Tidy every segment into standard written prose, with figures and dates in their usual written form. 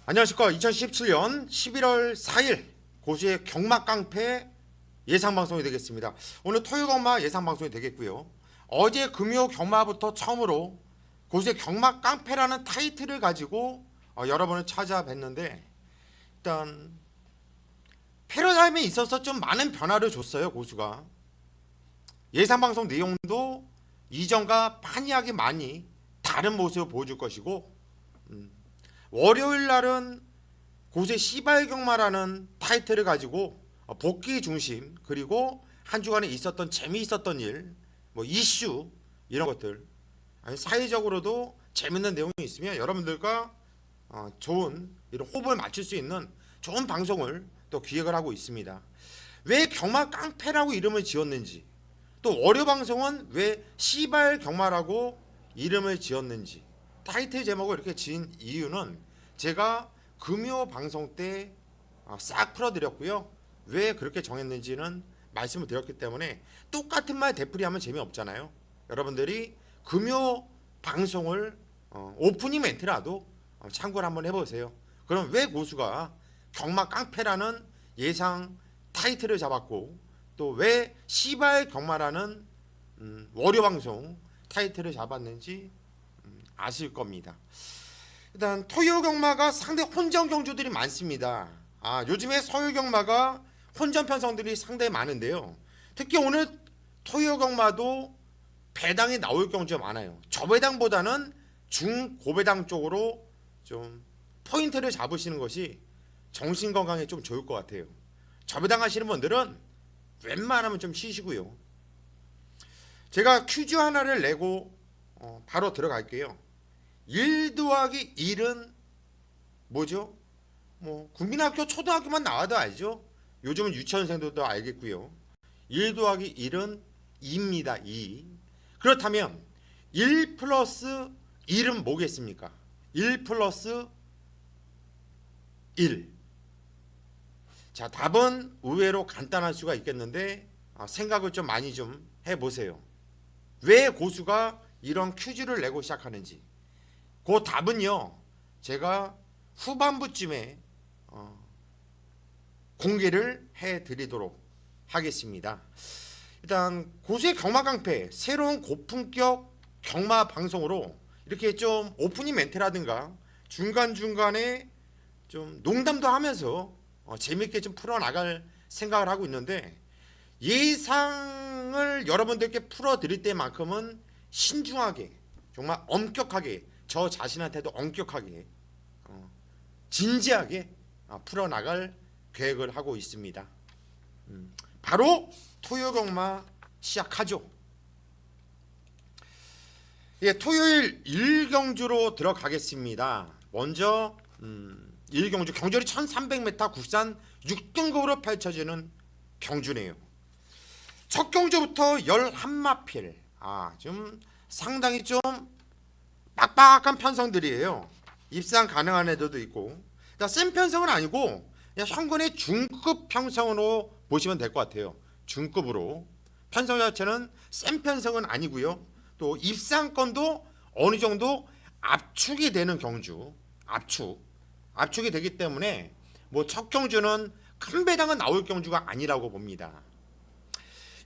안녕하십니까. 2017년 11월 4일 고수의 경마 깡패 예상방송이 되겠습니다. 오늘 토요 경마 예상방송이 되겠고요. 어제 금요 경마부터 처음으로 고수의 경마 깡패라는 타이틀을 가지고 여러분을 찾아뵀는데, 일단 패러다임에 있어서 좀 많은 변화를 줬어요. 고수가 예상방송 내용도 이전과 판이하게 많이 다른 모습을 보여줄 것이고, 월요일 날은 고수의 시발경마라는 타이틀을 가지고 복귀 중심, 그리고 한 주간에 있었던 재미있었던 일, 뭐 이슈 이런 것들, 아니 사회적으로도 재밌는 내용이 있으면 여러분들과 좋은 이런 호흡을 맞출 수 있는 좋은 방송을 또 기획을 하고 있습니다. 왜 경마 깡패라고 이름을 지었는지, 또 월요 방송은 왜 시발경마라고 이름을 지었는지, 타이틀 제목을 이렇게 지은 이유는 제가 금요 방송 때 싹 풀어드렸고요. 왜 그렇게 정했는지는 말씀을 드렸기 때문에 똑같은 말 되풀이하면 재미없잖아요. 여러분들이 금요 방송을 오프닝 멘트라도 참고를 한번 해보세요. 그럼 왜 고수가 경마 깡패라는 예상 타이틀을 잡았고, 또 왜 시발 경마라는 월요 방송 타이틀을 잡았는지 아실 겁니다. 일단 토요 경마가 상대 혼전 경주들이 많습니다. 요즘에 서울 경마가 혼전 편성들이 상당히 많은데요. 특히 오늘 토요 경마도 배당이 나올 경주가 많아요. 저배당보다는 중고배당 쪽으로 좀 포인트를 잡으시는 것이 정신 건강에 좀 좋을 것 같아요. 저배당 하시는 분들은 웬만하면 좀 쉬시고요. 제가 퀴즈 하나를 내고 바로 들어갈게요. 1 더하기 1은 뭐죠? 뭐 국민학교 초등학교만 나와도 알죠? 요즘은 유치원생들도 알겠고요. 1 더하기 1은 2입니다. 2. 그렇다면 1 플러스 1은 뭐겠습니까? 1 플러스 1. 자, 답은 의외로 간단할 수가 있겠는데 생각을 좀 많이 좀 해보세요. 왜 고수가 이런 퀴즈를 내고 시작하는지. 그 답은요, 제가 후반부쯤에 공개를 해드리도록 하겠습니다. 일단 고수의 경마 깡패 새로운 고품격 경마 방송으로 이렇게 좀 오프닝 멘트라든가 중간중간에 좀 농담도 하면서 재밌게 좀 풀어나갈 생각을 하고 있는데, 예상을 여러분들께 풀어드릴 때만큼은 신중하게, 정말 엄격하게, 저 자신한테도 엄격하게 진지하게 풀어나갈 계획을 하고 있습니다. 바로 토요경마 시작하죠. 예, 토요일 1경주로 들어가겠습니다. 먼저 1경주 경절이 1300m 국산 6등급으로 펼쳐지는 경주네요. 첫 경주부터 11마필, 좀 상당히 좀 빡빡한 편성들이에요. 입상 가능한 애들도 있고, 센 편성은 아니고 그냥 현근의 중급 편성으로 보시면 될 것 같아요. 중급으로. 편성 자체는 센 편성은 아니고요. 또 입상권도 어느 정도 압축이 되는 경주, 압축이 되기 때문에 뭐 첫 경주는 큰 배당은 나올 경주가 아니라고 봅니다.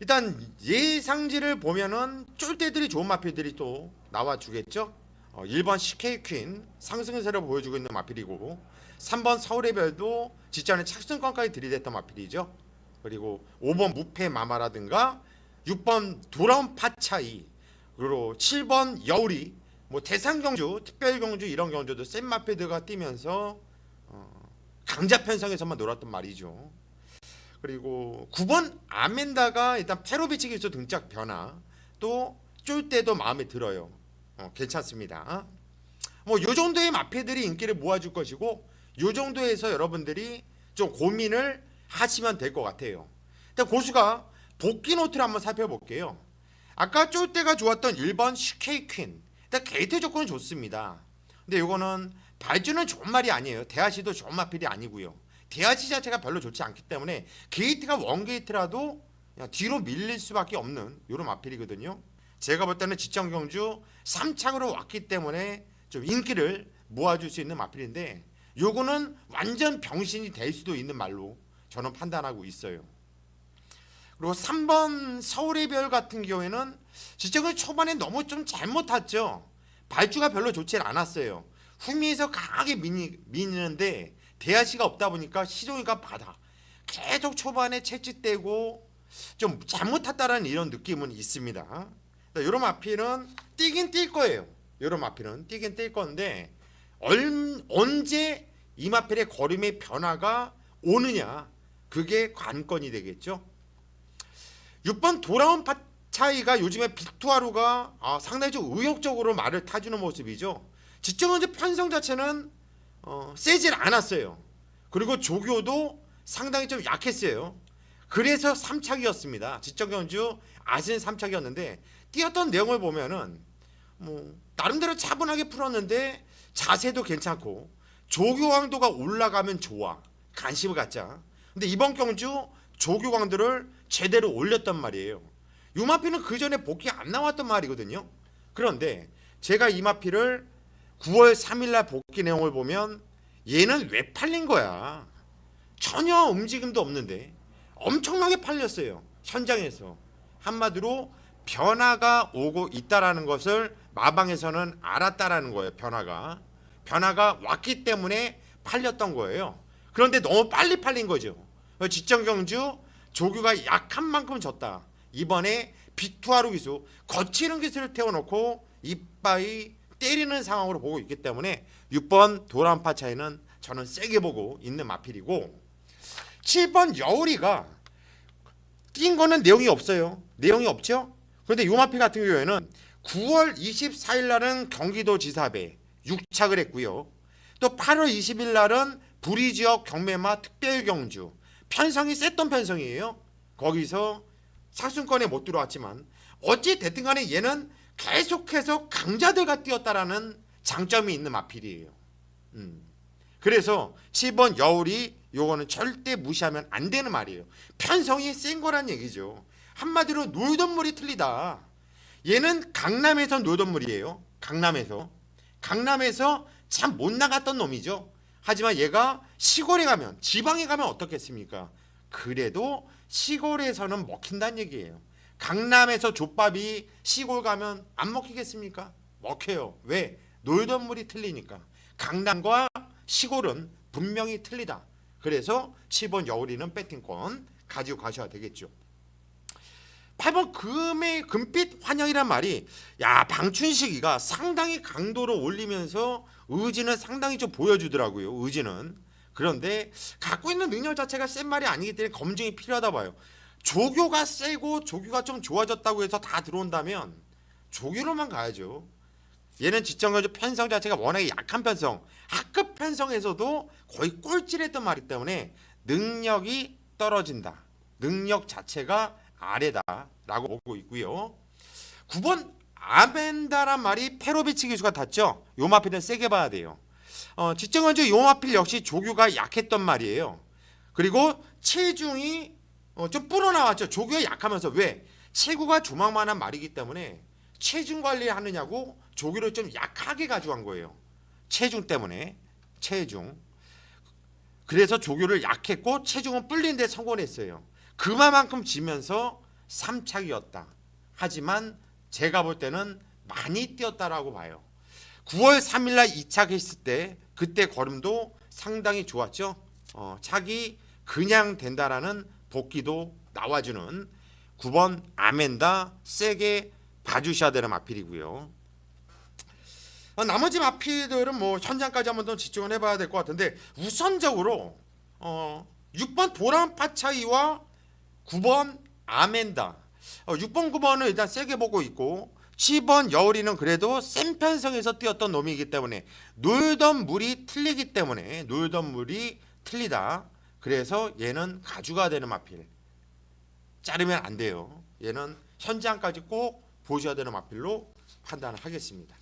일단 예상지를 보면은 쫄대들이 좋은 마필들이 또 나와주겠죠. 1번 CK 퀸 상승세를 보여주고 있는 마필이고, 3번 서울의 별도 직전에 착승권까지 들이댔던 마필이죠. 그리고 5번 무패 마마라든가 6번 돌아온 파차이, 그리고 7번 여울이, 뭐 대상경주, 특별경주 이런 경주도 센 마필들과 뛰면서 강자 편성에서만 놀았던 말이죠. 그리고 9번 아멘다가 일단 페로비치기에서 등짝 변화, 또 쫄대도 마음에 들어요. 괜찮습니다. 뭐 요 정도의 마패들이 인기를 모아줄 것이고, 요 정도에서 여러분들이 좀 고민을 하시면 될 것 같아요. 일단 고수가 복귀 노트를 한번 살펴볼게요. 아까 쫄대가 좋았던 1번 CK 퀸, 일단 게이트 조건은 좋습니다. 근데 요거는 발주는 좋은 말이 아니에요. 대하시도 좋은 마필이 아니고요. 대하시 자체가 별로 좋지 않기 때문에 게이트가 원게이트라도 그냥 뒤로 밀릴 수밖에 없는 요런 마필이거든요. 제가 볼 때는 지정경주 3창으로 왔기 때문에 좀 인기를 모아줄 수 있는 마필인데, 요거는 완전 병신이 될 수도 있는 말로 저는 판단하고 있어요. 그리고 3번 서울의 별 같은 경우에는 지적을 초반에 너무 좀 잘못 탔죠. 발주가 별로 좋지 않았어요. 후미에서 강하게 미는데 대하시가 없다 보니까 시종이가 받아. 계속 초반에 채찍대고 좀 잘못 탔다라는 이런 느낌은 있습니다. 이런 마필은 뛰긴 뛸 거예요. 이런 마필은 뛰긴 뛸 건데 언제 이 마필의 걸음의 변화가 오느냐, 그게 관건이 되겠죠. 6번 돌아온 파차이가 요즘에 빅투아루가 상당히 좀 의욕적으로 말을 타주는 모습이죠. 지정은지 편성 자체는 세질 않았어요. 그리고 조교도 상당히 좀 약했어요. 그래서 3착이었습니다. 지정현주 아시는 3착이었는데 뛰었던 내용을 보면은 뭐 나름대로 차분하게 풀었는데 자세도 괜찮고 조교 강도가 올라가면 좋아. 관심을 갖자. 근데 이번 경주 조교 강도를 제대로 올렸단 말이에요. 유마피는 그 전에 복귀 안 나왔단 말이거든요. 그런데 제가 이마피를 9월 3일날 복귀 내용을 보면 얘는 왜 팔린 거야? 전혀 움직임도 없는데 엄청나게 팔렸어요. 현장에서. 한마디로 변화가 오고 있다라는 것을 마방에서는 알았다라는 거예요. 변화가 왔기 때문에 팔렸던 거예요. 그런데 너무 빨리 팔린 거죠. 지정경주 조교가 약한 만큼 졌다. 이번에 빅투아루 기수 거치는 기술을 태워놓고 이빠이 때리는 상황으로 보고 있기 때문에 6번 도란파 차이는 저는 세게 보고 있는 마필이고, 7번 여울이가 뛴 거는 내용이 없어요. 내용이 없죠. 그런데 요 마필 같은 경우에는 9월 24일 날은 경기도지사배 6착을 했고요. 또 8월 20일 날은 부리지역 경매마 특별경주 편성이 셌던 편성이에요. 거기서 사순권에 못 들어왔지만 어찌 됐든 간에 얘는 계속해서 강자들과 뛰었다라는 장점이 있는 마필이에요. 그래서 7번 여울이 요거는 절대 무시하면 안 되는 말이에요. 편성이 센 거란 얘기죠. 한마디로 놀던 물이 틀리다. 얘는 강남에서 놀던 물이에요. 강남에서 참 못 나갔던 놈이죠. 하지만 얘가 시골에 가면, 지방에 가면 어떻겠습니까? 그래도 시골에서는 먹힌다는 얘기예요. 강남에서 족밥이 시골 가면 안 먹히겠습니까? 먹혀요. 왜? 놀던 물이 틀리니까. 강남과 시골은 분명히 틀리다. 그래서 10번 여울이는 배팅권 가지고 가셔야 되겠죠. 8번 금빛 환영이란 말이, 야, 방춘식이가 상당히 강도를 올리면서 의지는 상당히 좀 보여주더라고요. 의지는. 그런데 갖고 있는 능력 자체가 센 말이 아니기 때문에 검증이 필요하다 봐요. 조교가 세고 조교가 좀 좋아졌다고 해서 다 들어온다면 조교로만 가야죠. 얘는 지정거주 편성 자체가 워낙에 약한 편성, 학급 편성에서도 거의 꼴찌랬던 말이기 때문에 능력이 떨어진다. 능력 자체가 아래다라고 보고 있고요. 9번 아멘다란 말이 페로비치 기수가 탔죠. 요 마필은 세게 봐야 돼요. 지정거주 요 마필 역시 조교가 약했던 말이에요. 그리고 체중이 좀 불어나왔죠. 조교가 약하면서. 왜? 체구가 조망만한 말이기 때문에 체중 관리하느냐고 조교를 좀 약하게 가져간 거예요. 체중 때문에. 그래서 조교를 약했고 체중은 불린 데 성공했어요. 그만큼 지면서 3착이었다. 하지만 제가 볼 때는 많이 뛰었다라고 봐요. 9월 3일날 2착 했을 때 그때 걸음도 상당히 좋았죠. 착이 그냥 된다라는 복귀도 나와주는 9번 아멘다 세게 봐주셔야 되는 마필이고요. 나머지 마필들은 뭐 현장까지 한번 더 집중을 해봐야 될 것 같은데, 우선적으로 6번 도란파차이와 9번 아멘다, 6번 9번은 일단 세게 보고 있고, 7번 여울이는 그래도 센 편성에서 뛰었던 놈이기 때문에 놀던 물이 틀리다. 그래서 얘는 가져가야 되는 마필. 자르면 안 돼요. 얘는 현장까지 꼭 보셔야 되는 마필로 판단을 하겠습니다.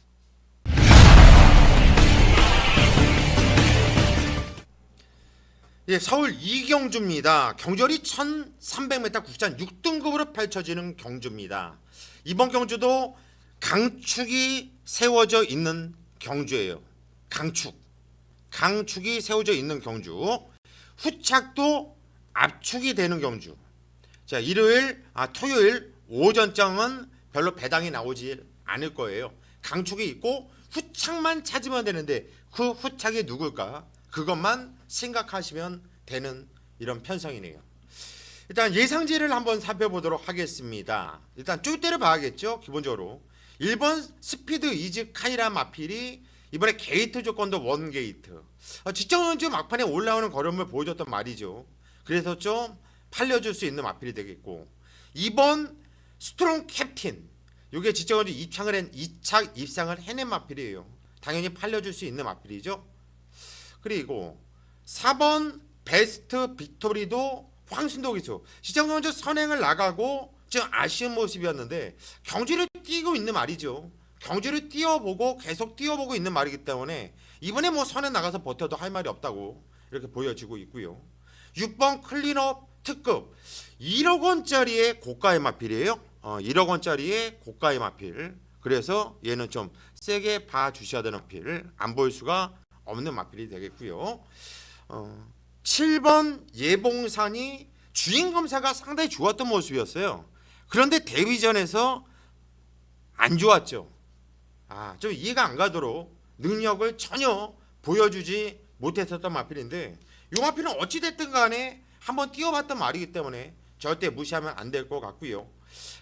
예, 서울 이경주입니다. 경주열이 1300m 국산 6등급으로 펼쳐지는 경주입니다. 이번 경주도 강축이 세워져 있는 경주예요. 강축이 세워져 있는 경주, 후착도 압축이 되는 경주. 자, 토요일 오전장은 별로 배당이 나오지 않을 거예요. 강축이 있고 후착만 찾으면 되는데 그 후착이 누굴까? 그것만 생각하시면 되는 이런 편성이네요. 일단 예상지를 한번 살펴보도록 하겠습니다. 일단 쭉 때려봐야겠죠. 기본적으로 1번 스피드 이즈 카이라 마필이 이번에 게이트 조건도 원 게이트. 직전주 막판에 올라오는 걸음을 보여줬던 말이죠. 그래서 좀 팔려줄 수 있는 마필이 되겠고, 2번 스트롱 캡틴. 이게 직전주 2착 입상을 해낸 마필이에요. 당연히 팔려줄 수 있는 마필이죠. 그리고 4번 베스트 빅토리도 황순도 기수. 시청경주 선행을 나가고 좀 아쉬운 모습이었는데 경주를 뛰고 있는 말이죠. 경주를 뛰어보고 계속 뛰어보고 있는 말이기 때문에 이번에 뭐 선행 나가서 버텨도 할 말이 없다고 이렇게 보여지고 있고요. 6번 클린업 특급 1억 원짜리의 고가의 마필이에요. 1억 원짜리의 고가의 마필. 그래서 얘는 좀 세게 봐주셔야 되는 마필. 안 보일 수가 없는 마필이 되겠고요. 7번 예봉산이 주인 검사가 상당히 좋았던 모습이었어요. 그런데 데뷔전에서 안 좋았죠. 좀 이해가 안 가도록 능력을 전혀 보여주지 못했었던 마필인데, 이 마필은 어찌됐든 간에 한번 뛰어봤던 말이기 때문에 절대 무시하면 안 될 것 같고요.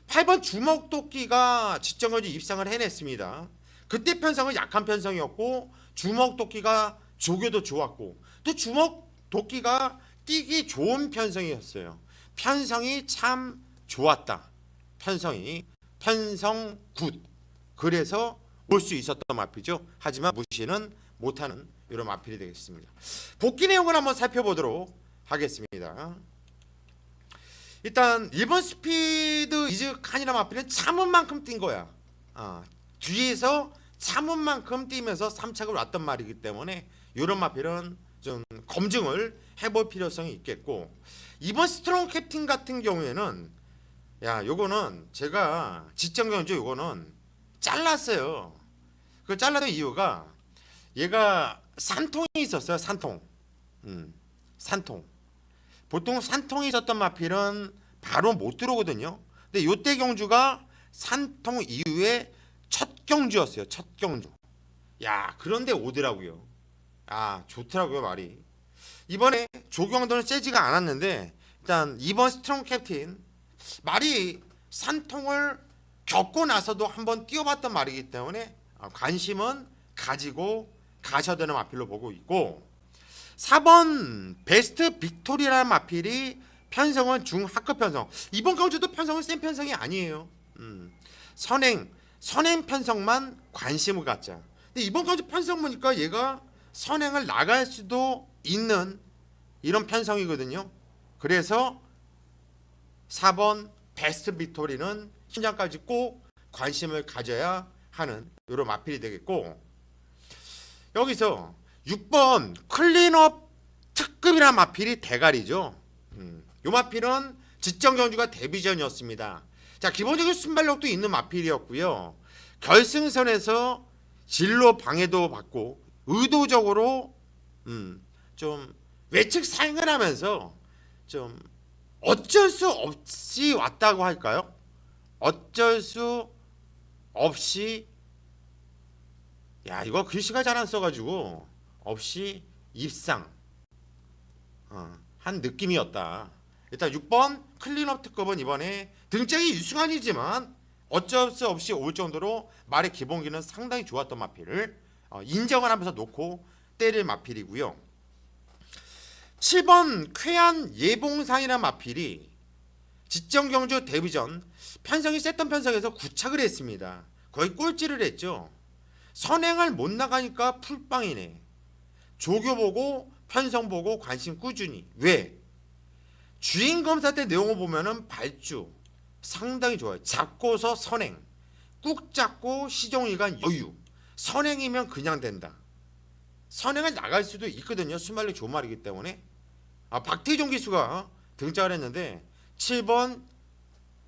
8번 주먹도끼가 직전까지 입상을 해냈습니다. 그때 편성은 약한 편성이었고 주먹도끼가 조교도 좋았고 또 주먹도끼가 뛰기 좋은 편성이었어요. 편성이 참 좋았다. 편성 굿. 그래서 올 수 있었던 마필이죠. 하지만 무시는 못하는 이런 마필이 되겠습니다. 복귀 내용을 한번 살펴보도록 하겠습니다. 일단 1번 스피드 이즈 칸이라 마필은 참은 만큼 뛴 거야. 뒤에서 참은 만큼 뛰면서 3착을 왔던 말이기 때문에 이런 마필은 좀 검증을 해볼 필요성이 있겠고, 2번 스트롱 캡틴 같은 경우에는 요거는 제가 직전 경주 요거는 잘랐어요. 그 잘랐던 이유가 얘가 산통이 있었어요. 산통. 보통 산통이 있었던 마필은 바로 못 들어오거든요. 근데 요때 경주가 산통 이후에 첫 경주였어요. 첫 경주. 그런데 오더라고요. 좋더라고요, 말이. 이번에 조경도는 세지가 않았는데 일단 2번 스트롱 캡틴 말이 산통을 겪고 나서도 한번 뛰어봤던 말이기 때문에 관심은 가지고 가셔야 되는 마필로 보고 있고, 4번 베스트 빅토리라는 마필이 편성은 중하급 편성. 이번 경주도 편성은 센 편성이 아니에요. 선행 편성만 관심을 갖자. 근데 이번 경주 편성 보니까 얘가 선행을 나갈 수도 있는 이런 편성이거든요. 그래서 4번 베스트 빅토리는 신장까지 꼭 관심을 가져야 하는 이런 마필이 되겠고, 여기서 6번 클린업 특급이라는 마필이 대가리죠. 이 마필은 직전 경주가 데뷔전이었습니다. 자, 기본적인 순발력도 있는 마필이었고요. 결승선에서 진로 방해도 받고 의도적으로 좀 외측 사행을 하면서 좀 어쩔 수 없이 왔다고 할까요? 어쩔 수 없이 이거 글씨가 잘 안 써가지고 없이 입상 한 느낌이었다. 일단 6번 클린업 특급은 이번에 등짝이 유승환이지만 어쩔 수 없이 올 정도로 말의 기본기는 상당히 좋았던 마필을 인정을 하면서 놓고 때릴 마필이고요. 7번 쾌한 예봉상이라는 마필이 직전 경주 데뷔전 편성이 셌던 편성에서 구착을 했습니다. 거의 꼴찌를 했죠. 선행을 못 나가니까 풀빵이네. 조교 보고 편성 보고 관심 꾸준히. 왜? 주인 검사 때 내용을 보면은 발주 상당히 좋아요. 잡고서 선행, 꾹 잡고 시종일관 여유. 선행이면 그냥 된다. 선행을 나갈 수도 있거든요. 순발력 좋은 말이기 때문에. 박태종 기수가 등장을 했는데 7번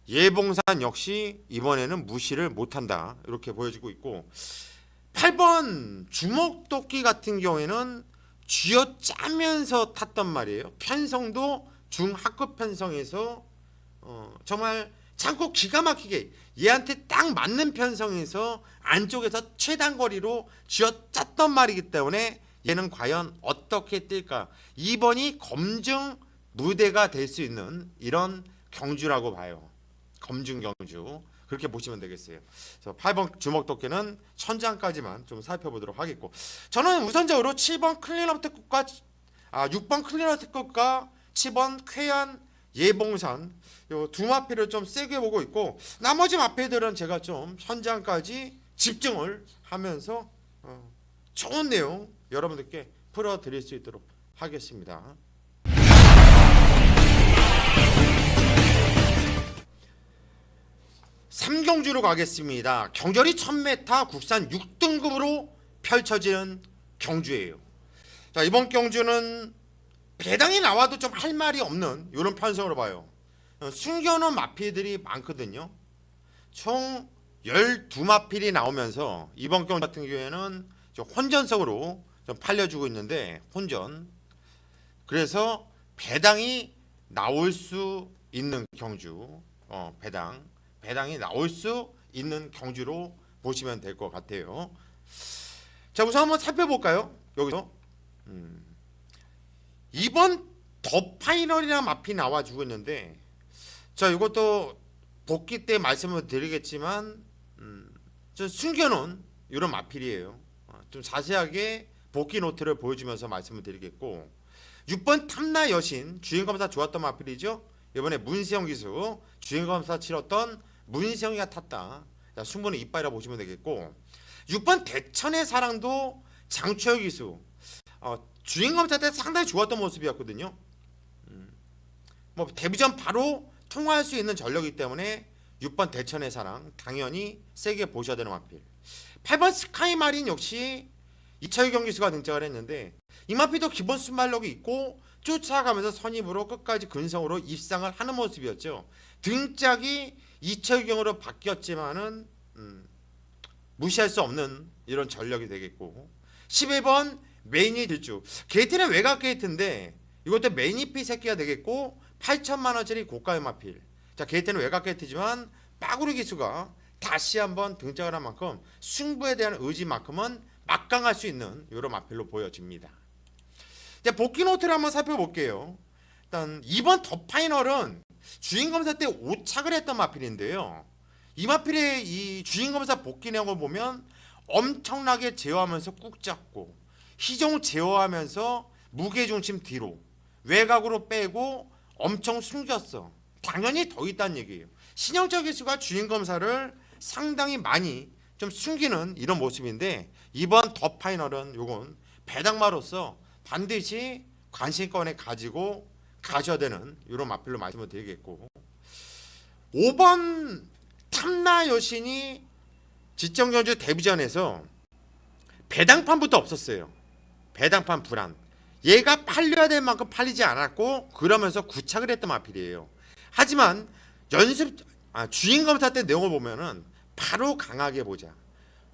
예봉산 역시 이번에는 무시를 못한다. 이렇게 보여지고 있고, 8번 주먹도끼 같은 경우에는 쥐어짜면서 탔단 말이에요. 편성도 중하급 편성에서 정말 참고 기가 막히게 얘한테 딱 맞는 편성에서 안쪽에서 최단거리로 쥐어짰단 말이기 때문에 얘는 과연 어떻게 뛸까? 2번이 검증 무대가 될 수 있는 이런 경주라고 봐요. 검증 경주. 그렇게 보시면 되겠어요. 그래서 8번 주먹도끼는 천장까지만 좀 살펴보도록 하겠고, 저는 우선적으로 7번 클리너 특급과 6번 클리너 특급과 7번 쾌한 예봉산 요 두 마피를 좀 세게 보고 있고, 나머지 마피들은 제가 좀 현장까지 집중을 하면서 좋은 내용 여러분들께 풀어드릴 수 있도록 하겠습니다. 삼경주로 가겠습니다. 경절이 1000m 국산 6등급으로 펼쳐지는 경주예요. 자, 이번 경주는 배당이 나와도 좀 할 말이 없는 이런 편성으로 봐요. 숨겨놓은 마필들이 많거든요. 총 12마필이 나오면서 이번 경주 같은 경우에는 혼전석으로 좀 팔려주고 있는데, 혼전. 그래서 배당이 나올 수 있는 경주, 배당이 나올 수 있는 경주로 보시면 될 것 같아요. 자, 우선 한번 살펴볼까요? 여기서 이번 더 파이널이라는 마피 나와주고 있는데, 자, 이것도 복귀 때 말씀을 드리겠지만 좀 숨겨놓은 이런 마필이에요. 좀 자세하게 복귀 노트를 보여주면서 말씀을 드리겠고, 6번 탐나 여신 주행검사 좋았던 마필이죠. 이번에 문세영 기수 주행검사 치렀던 문세영이가 탔다. 자, 충분히 이빨이라 보시면 되겠고, 6번 대천의 사랑도 장초혁 기수 주행검사 때 상당히 좋았던 모습이었거든요. 뭐 데뷔전 바로 통화할 수 있는 전력이기 때문에 6번 대천의 사랑 당연히 세게 보셔야 되는 마필. 8번 스카이 마린 역시 이철경 기수가 등장을 했는데, 이 마필도 기본 순발력이 있고 쫓아가면서 선입으로 끝까지 근성으로 입상을 하는 모습이었죠. 등짝이 이철경으로 바뀌었지만은 무시할 수 없는 이런 전력이 되겠고, 11번 메인이 들주 게이트는 외곽 게이트인데 이것도 메인이피 새끼가 되겠고, 8천만원짜리 고가의 마필. 자, 게이트는 외곽 게이트지만 빠구리 기수가 다시 한번 등장을 한 만큼 승부에 대한 의지만큼은 막강할 수 있는 이런 마필로 보여집니다. 이제 복귀 노트를 한번 살펴볼게요. 일단 2번 더 파이널은 주인검사 때 5착을 했던 마필인데요. 이 마필의 이 주인검사 복귀 내용을 보면 엄청나게 제어하면서 꾹 잡고, 희종 제어하면서 무게중심 뒤로 외곽으로 빼고 엄청 숨겼어. 당연히 더 있다는 얘기예요. 신영철 기수가 주인검사를 상당히 많이 좀 숨기는 이런 모습인데, 이번 더 파이널은 요건 배당마로서 반드시 관심권에 가지고 가셔야 되는 이런 마필로 말씀을 드리겠고, 5번 탐나 여신이 지정경주 데뷔전에서 배당판부터 없었어요. 배당판 불안. 얘가 팔려야 될 만큼 팔리지 않았고, 그러면서 구착을 했던 마필이에요. 하지만 주인검사 때 내용을 보면은 바로 강하게 보자.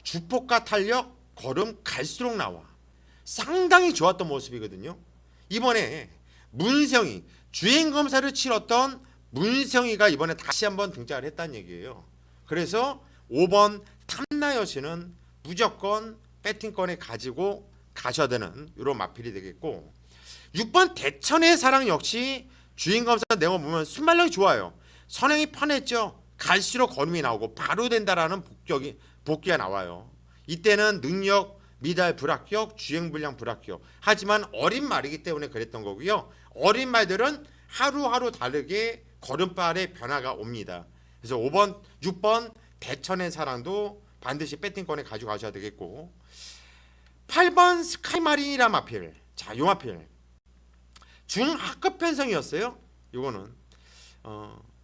주폭과 탄력, 걸음 갈수록 나와. 상당히 좋았던 모습이거든요. 이번에 문성이 주행검사를 치렀던 문성이가 이번에 다시 한번 등장을 했다는 얘기예요. 그래서 5번 탐나 여신은 무조건 배팅권에 가지고 가셔야 되는 이런 마필이 되겠고, 6번 대천의 사랑 역시 주행검사 내용을 보면 순발력이 좋아요. 선행이 편했죠. 갈수록 걸음이 나오고 바로 된다라는 복귀가 나와요. 이때는 능력 미달 불합격, 주행 불량 불합격. 하지만 어린 말이기 때문에 그랬던 거고요. 어린 말들은 하루하루 다르게 걸음발의 변화가 옵니다. 그래서 5번, 6번 대천의 사랑도 반드시 배팅권에 가지고 가셔야 되겠고, 8번 스카이마린이라 마필. 자, 요 마필 중하급 편성이었어요. 요거는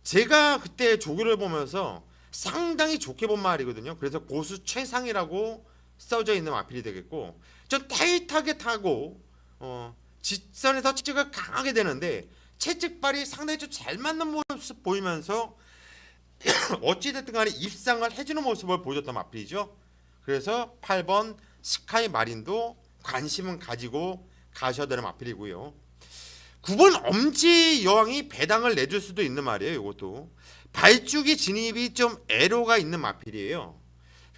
제가 그때 조교를 보면서 상당히 좋게 본 말이거든요. 그래서 고수 최상이라고 써져 있는 마필이 되겠고, 좀 타이트하게 타고 직선에서 채찍을 강하게 되는데 채찍발이 상당히 좀 잘 맞는 모습 보이면서 어찌됐든 간에 입상을 해주는 모습을 보여줬던 마필이죠. 그래서 8번 스카이 마린도 관심은 가지고 가셔야 되는 마필이고요. 9번 엄지 여왕이 배당을 내줄 수도 있는 말이에요. 이것도 발주기 진입이 좀 애로가 있는 마필이에요.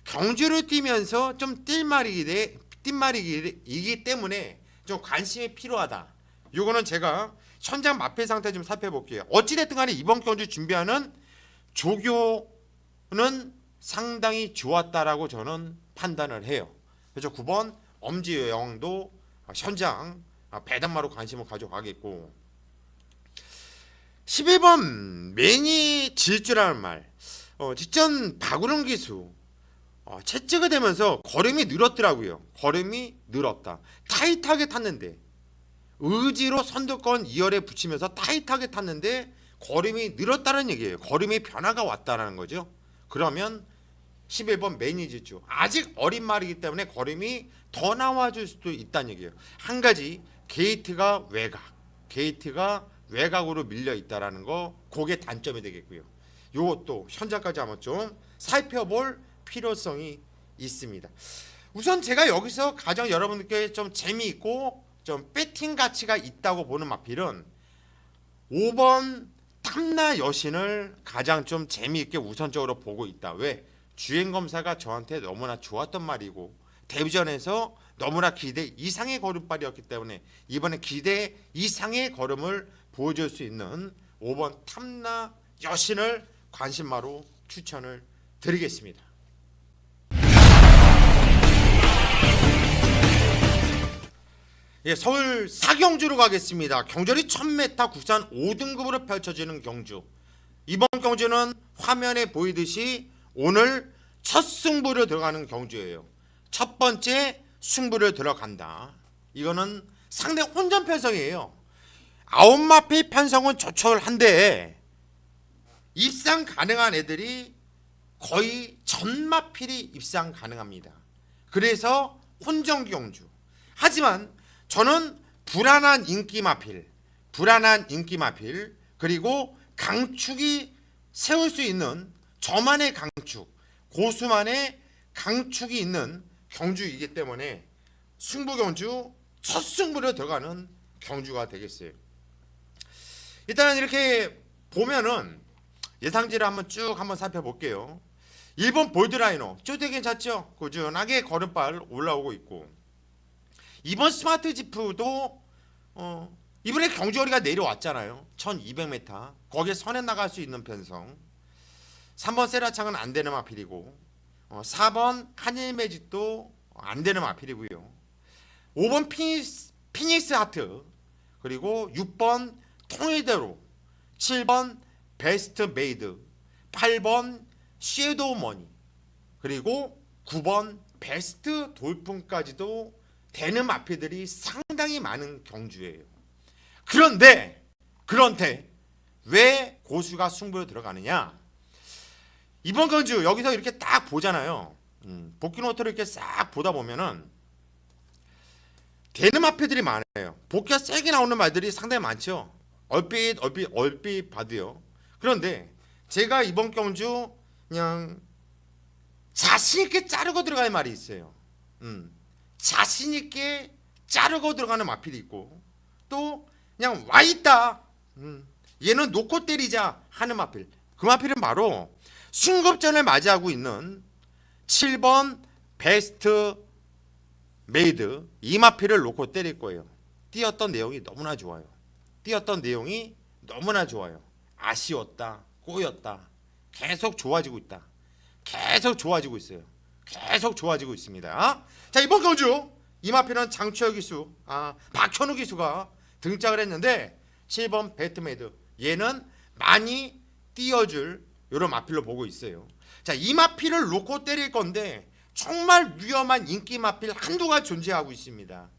경주를 뛰면서 좀 띨말이기 때문에 좀 관심이 필요하다. 이거는 제가 현장 마필 상태 좀 살펴볼게요. 어찌됐든 간에 이번 경주 준비하는 조교는 상당히 좋았다라고 저는 판단을 해요. 그래서 9번 엄지 여왕도 현장 배당마로 관심을 가져가겠고, 11번 매니 질주라는 말, 직전 박우릉 기수 채찍이 되면서 걸음이 늘었더라고요. 걸음이 늘었다. 타이트하게 탔는데, 의지로 선두권 2열에 붙이면서 타이트하게 탔는데 걸음이 늘었다는 얘기예요. 걸음의 변화가 왔다는 거죠. 그러면 11번 매니 질주, 아직 어린 말이기 때문에 걸음이 더 나와줄 수도 있다는 얘기예요. 한 가지, 게이트가 외곽으로 밀려 있다라는 거, 그게 단점이 되겠고요. 이것도 현장까지 한번 좀 살펴볼 필요성이 있습니다. 우선 제가 여기서 가장 여러분들께 좀 재미있고 좀 배팅 가치가 있다고 보는 마필은 5번 탐나 여신을 가장 좀 재미있게 우선적으로 보고 있다. 왜? 주행 검사가 저한테 너무나 좋았던 말이고 데뷔전에서 너무나 기대 이상의 걸음발이었기 때문에 이번에 기대 이상의 걸음을 보여줄 수 있는 5번 탐나 여신을 관심마로 추천을 드리겠습니다. 예, 서울 사경주로 가겠습니다. 경절이 1000m 국산 5등급으로 펼쳐지는 경주. 이번 경주는 화면에 보이듯이 오늘 첫 승부를 들어가는 경주예요. 첫 번째 승부를 들어간다. 이거는 상당히 혼전 편성이에요. 9마필 편성은 조촐한데 입상 가능한 애들이 거의 전마필이 입상 가능합니다. 그래서 혼전 경주. 하지만 저는 불안한 인기 마필, 그리고 강축이 세울 수 있는 저만의 강축, 고수만의 강축이 있는 경주이기 때문에 승부 경주 첫 승부를 들어가는 경주가 되겠어요. 일단 이렇게 보면은 예상지를 한번 살펴볼게요. 1번 볼드라이너 쪼대 괜찮죠? 꾸준하게 걸음발 올라오고 있고, 2번 스마트 지프도 이번에 경주거리가 내려왔잖아요. 1200m 거기에 선에 나갈 수 있는 편성. 3번 세라창은 안 되는 마필이고, 4번 한일 매직도 안 되는 마필이고요. 5번 피닉스 하트, 그리고 6번 통일대로, 7번 베스트 메이드, 8번 섀도우 머니, 그리고 9번 베스트 돌풍까지도 되는 마필들이 상당히 많은 경주예요. 그런데 왜 고수가 승부에 들어가느냐? 이번 경주 여기서 이렇게 딱 보잖아요. 복귀 노트를 이렇게 싹 보다 보면은 되는 마필들이 많아요. 복귀가 세게 나오는 말들이 상당히 많죠. 얼핏 봐도요. 그런데 제가 이번 경주 그냥 자신 있게 자르고 들어갈 말이 있어요. 자신 있게 자르고 들어가는 마필이 있고, 또 그냥 와 있다. 얘는 놓고 때리자 하는 마필. 그 마필은 바로 승급전을 맞이하고 있는 7번 베스트 메이드, 이 마필을 놓고 때릴 거예요. 뛰었던 내용이 너무나 좋아요. 아쉬웠다, 꼬였다. 계속 좋아지고 있다. 계속 좋아지고 있어요. 계속 좋아지고 있습니다. 자, 이번 경주 이 마필은 장추혁 기수, 박현우 기수가 등장을 했는데 7번 배트메이드, 얘는 많이 띄워줄 이런 마필로 보고 있어요. 자, 이 마필을 놓고 때릴 건데 정말 위험한 인기 마필 한두가 존재하고 있습니다.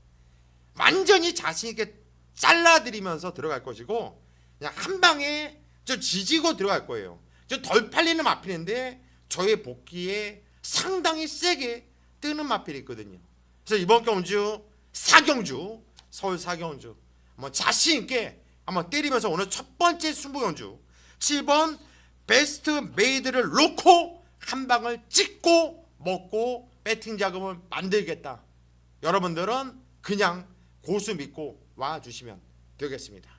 완전히 자신 있게 잘라드리면서 들어갈 것이고, 그냥 한 방에 저 지지고 들어갈 거예요. 저 덜 팔리는 마필인데 저의 복귀에 상당히 세게 뜨는 마필이 있거든요. 그래서 이번 경주 서울 사경주 한번 자신 있게 한번 때리면서 오늘 첫 번째 승부 경주 7번 베스트 메이드를 놓고 한 방을 찍고 먹고 배팅 자금을 만들겠다. 여러분들은 그냥 고수 믿고 와주시면 되겠습니다.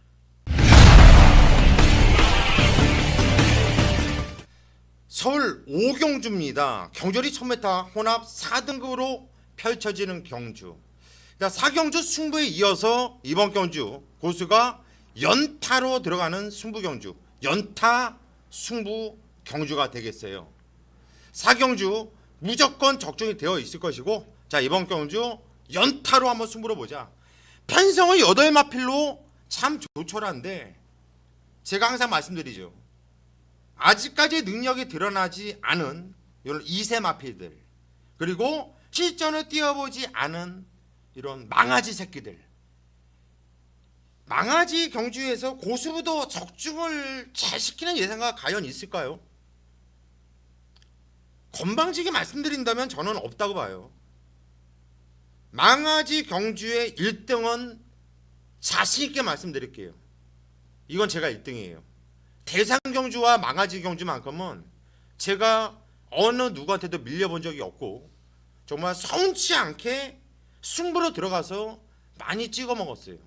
서울 오경주입니다. 경절이 1000m 혼합 4등급으로 펼쳐지는 경주. 4경주 승부에 이어서 이번 경주 고수가 연타로 들어가는 승부 경주, 연타 승부 경주가 되겠어요. 4경주 무조건 적중이 되어 있을 것이고, 자, 이번 경주 연타로 한번 승부를 보자. 편성의 8마필로 참 조촐한데, 제가 항상 말씀드리죠. 아직까지 능력이 드러나지 않은 이런 2세 마필들, 그리고 실전을 뛰어보지 않은 이런 망아지 새끼들, 망아지 경주에서 고수부도 적중을 잘 시키는 예상가 과연 있을까요? 건방지게 말씀드린다면 저는 없다고 봐요. 망아지 경주의 1등은 자신있게 말씀드릴게요. 이건 제가 1등이에요. 대상 경주와 망아지 경주만큼은 제가 어느 누구한테도 밀려본 적이 없고, 정말 서운치 않게 승부로 들어가서 많이 찍어 먹었어요.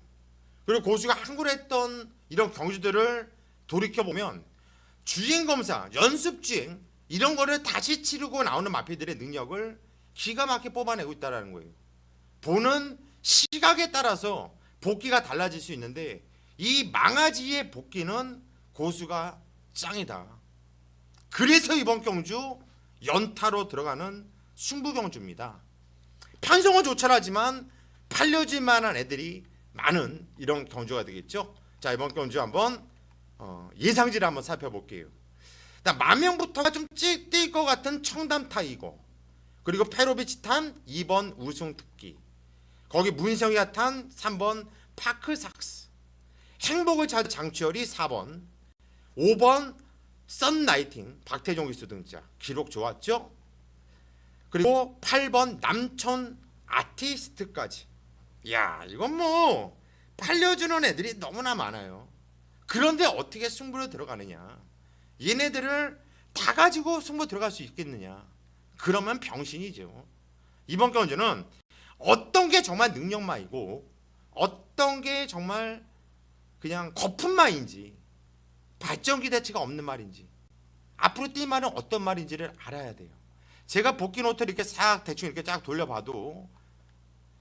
그리고 고수가 항구를 했던 이런 경주들을 돌이켜보면 주행검사, 연습주행 이런 거를 다시 치르고 나오는 마필들의 능력을 기가 막히게 뽑아내고 있다는 거예요. 보는 시각에 따라서 복귀가 달라질 수 있는데, 이 망아지의 복귀는 고수가 짱이다. 그래서 이번 경주 연타로 들어가는 승부 경주입니다. 편성은 조촐하지만 팔려질 만한 애들이 많은 이런 경주가 되겠죠. 자, 이번 경주 한번 예상지를 한번 살펴볼게요. 만명부터가 좀 뛸 것 같은 청담 타이거, 그리고 페로비치 탄 2번 우승 특기, 거기 문성이가 탄 3번 파크삭스, 행복을 찾은 장치열이 4번, 5번 썬나이팅 박태종 기수 등자, 기록 좋았죠. 그리고 8번 남촌 아티스트까지. 야, 이건 뭐 팔려주는 애들이 너무나 많아요. 그런데 어떻게 승부를 들어가느냐? 얘네들을 다 가지고 승부 들어갈 수 있겠느냐? 그러면 병신이죠. 이번 경주는 어떤 게 정말 능력마이고 어떤 게 정말 그냥 거품마인지, 발전 기대치가 없는 말인지, 앞으로 뛸 말은 어떤 말인지를 알아야 돼요. 제가 복귀 노트를 이렇게 싹 대충 이렇게 쫙 돌려봐도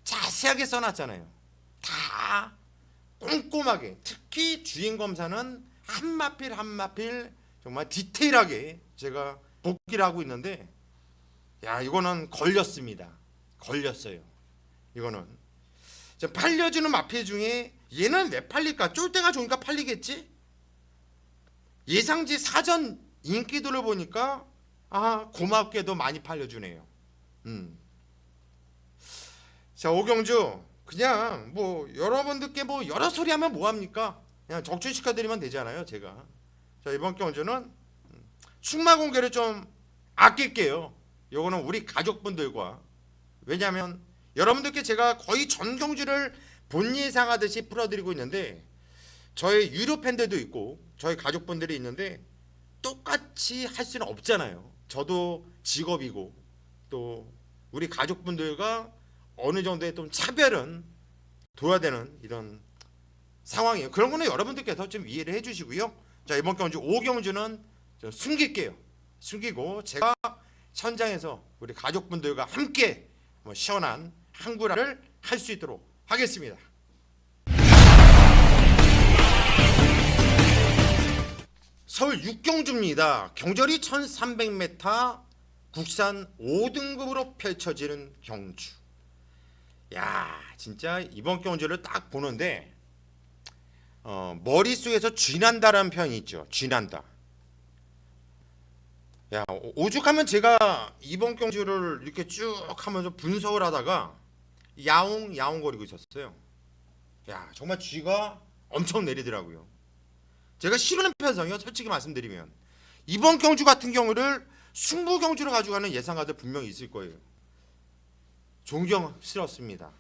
자세하게 써놨잖아요. 다 꼼꼼하게, 특히 주행검사는 한 마필 한 마필 정말 디테일하게 제가 복귀를 하고 있는데, 야, 이거는 걸렸습니다. 걸렸어요. 이거는 팔려주는 마필 중에 얘는 왜 팔릴까? 쫄 때가 좋으니까 팔리겠지? 예상지 사전 인기도를 보니까 고맙게도 많이 팔려주네요. 자, 오경주 그냥 뭐 여러분들께 뭐 여러 소리 하면 뭐합니까? 그냥 적중시켜드리면 되잖아요, 제가. 자, 이번 경주는 승마 공개를 좀 아낄게요. 요거는 우리 가족분들과, 왜냐하면 여러분들께 제가 거의 전 경주를 본 예상하듯이 풀어드리고 있는데, 저희 유료 팬들도 있고 저희 가족분들이 있는데 똑같이 할 수는 없잖아요. 저도 직업이고 또 우리 가족분들과 어느 정도의 좀 차별은 둬야 되는 이런 상황이에요. 그런 거는 여러분들께서 좀 이해를 해주시고요. 자, 이번 경주 5경주는 좀 숨길게요. 숨기고 제가 현장에서 우리 가족분들과 함께 시원한 항구라를 할 수 있도록 하겠습니다. 서울 6경주입니다. 경절이 1300m 국산 5등급으로 펼쳐지는 경주. 야, 진짜 이번 경주를 딱 보는데 머릿속에서 쥐난다라는 표현이 있죠. 쥐난다. 야, 오죽하면 제가 이번 경주를 이렇게 쭉 하면서 분석을 하다가 야옹야옹거리고 있었어요. 야, 정말 쥐가 엄청 내리더라고요. 제가 싫어하는 편성이요, 솔직히 말씀드리면. 이번 경주 같은 경우를 승부 경주로 가져가는 예상가들 분명히 있을 거예요. 존경스럽습니다.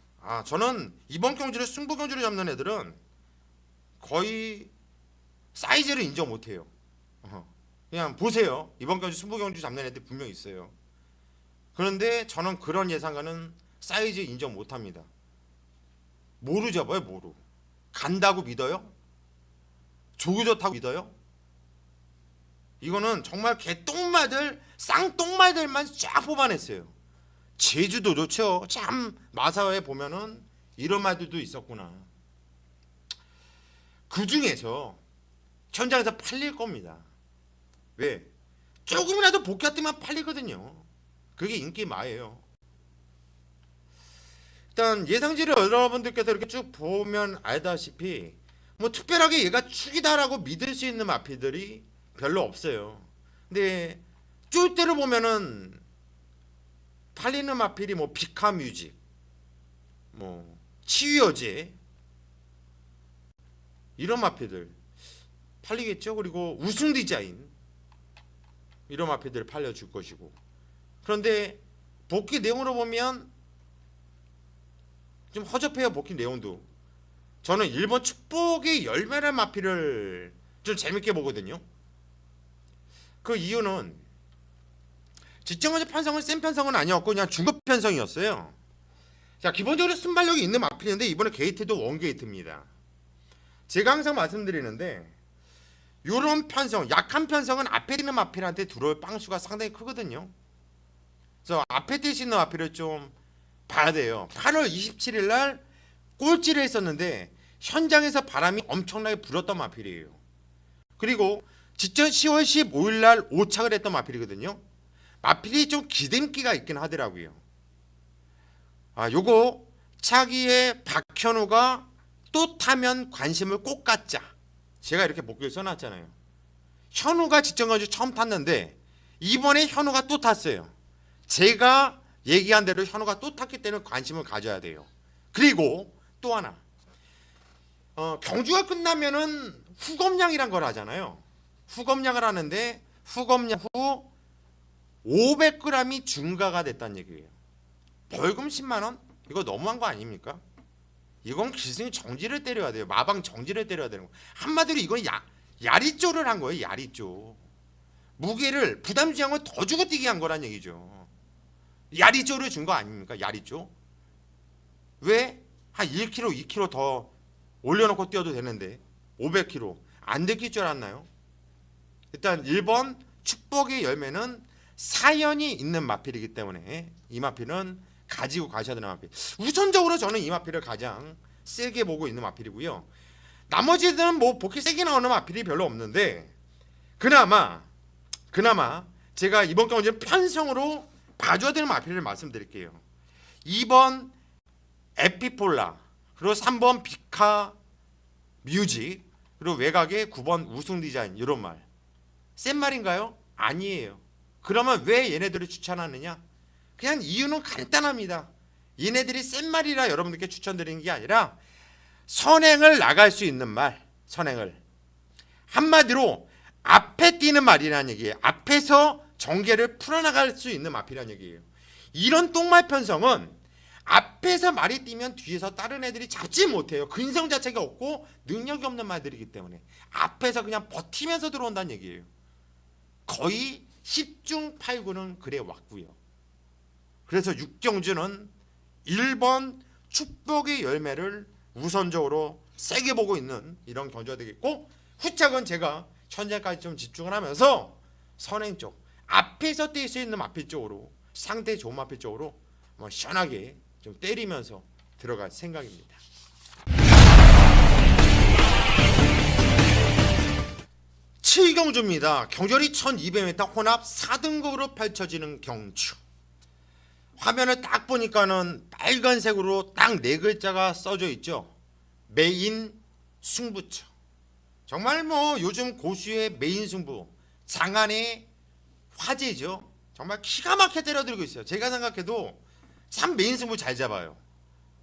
저는 이번 경주를 승부 경주로 잡는 애들은 거의 사이즈를 인정 못해요. 그냥 보세요. 이번 경주 승부 경주 잡는 애들 분명히 있어요. 그런데 저는 그런 예상가는 사이즈 인정 못합니다. 뭐로 잡아요? 뭐로? 간다고 믿어요? 조교 좋다고 믿어요? 이거는 정말 개똥마들 쌍똥마들만 쫙 뽑아냈어요. 제주도 좋죠. 참 마사회에 보면은 이런 말들도 있었구나. 그 중에서 현장에서 팔릴 겁니다. 왜? 조금이라도 복귀 뜨면 팔리거든요. 그게 인기마예요. 일단 예상지를 여러분들께서 이렇게 쭉 보면 알다시피 뭐 특별하게 얘가 축이다라고 믿을 수 있는 마필들이 별로 없어요. 근데 쫄 때를 보면은 팔리는 마필이 뭐 비카뮤직, 뭐 치유여제 이런 마필들 팔리겠죠. 그리고 우승 디자인 이런 마필들 팔려줄 것이고. 그런데 복귀 내용으로 보면 좀 허접해요. 복귀 내용도. 저는 일본 축복의 열매라는 마필을 좀 재밌게 보거든요. 그 이유는 지정거제 편성은 센 편성은 아니었고 그냥 중급 편성이었어요. 자, 기본적으로 순발력이 있는 마필인데 이번에 게이트도 원 게이트입니다. 제가 항상 말씀드리는데 요런 편성, 약한 편성은 앞에 있는 마필한테 들어올 빵수가 상당히 크거든요. 그래서 앞에 뛰시는 마필을 좀 봐야 돼요. 8월 27일 날 꼴찌를 했었는데 현장에서 바람이 엄청나게 불었던 마필이에요. 그리고 직전 10월 15일 날 5착을 했던 마필이거든요. 마필이 좀 기름기가 있긴 하더라고요. 요거 차기에 박현우가 또 타면 관심을 꼭 갖자. 제가 이렇게 목표를 써놨잖아요. 현우가 직전까지 처음 탔는데 이번에 현우가 또 탔어요. 제가 얘기한 대로 현우가 또 탔기 때문에 관심을 가져야 돼요. 그리고 또 하나, 경주가 끝나면은 후검량이란 걸 하잖아요. 후검량을 하는데 후검량 후 500g이 증가가 됐다는 얘기예요. 벌금 10만 원? 이거 너무한 거 아닙니까? 이건 기승이 정지를 때려야 돼요. 마방 정지를 때려야 되는 거. 한마디로 이건 야리쪼를 한 거예요. 야리쪼. 무게를 부담지향을 더 주고 뛰게 한 거란 얘기죠. 야리쪼를 준 거 아닙니까? 야리쪼. 왜? 한 1kg, 2kg 더 올려놓고 뛰어도 되는데 500kg 안 들킬 줄 알았나요? 일단 1번 축복의 열매는 사연이 있는 마필이기 때문에 이 마필은 가지고 가셔야 되는 마필. 우선적으로 저는 이 마필을 가장 세게 보고 있는 마필이고요. 나머지들은 뭐 복귀 세게 나오는 마필이 별로 없는데 그나마 제가 이번 경기는 편성으로 봐줘야 되는 마필을 말씀드릴게요. 2번 에피폴라, 그리고 3번 비카 뮤직, 그리고 외곽에 9번 우승 디자인. 이런 말 센 말인가요? 아니에요. 그러면 왜 얘네들을 추천하느냐? 그냥 이유는 간단합니다. 얘네들이 센 말이라 여러분들께 추천드리는 게 아니라 선행을 나갈 수 있는 말, 선행을 한마디로 앞에 뛰는 말이라는 얘기예요. 앞에서 전개를 풀어나갈 수 있는 마필이라는 얘기예요. 이런 똥말 편성은 앞에서 말이 뛰면 뒤에서 다른 애들이 잡지 못해요. 근성 자체가 없고 능력이 없는 말들이기 때문에 앞에서 그냥 버티면서 들어온다는 얘기예요. 거의 10중 8구는 그래 왔고요. 그래서 육경주는 1번 축복의 열매를 우선적으로 세게 보고 있는 이런 경주가 되겠고, 후착은 제가 현재까지 좀 집중을 하면서 선행 쪽, 앞에서 뛸 수 있는 마필 쪽으로, 상대 좋은 마필 쪽으로 시원하게 좀 때리면서 들어갈 생각입니다. 칠경주입니다. 경절이 1200m 혼합 4등급으로 펼쳐지는 경주. 화면을 딱 보니까는 빨간색으로 딱 네 글자가 써져 있죠. 메인 승부처. 정말 뭐 요즘 고수의 메인 승부, 장안의 화제죠. 정말 기가 막히게 때려들고 있어요. 제가 생각해도 참 메인 승부 잘 잡아요.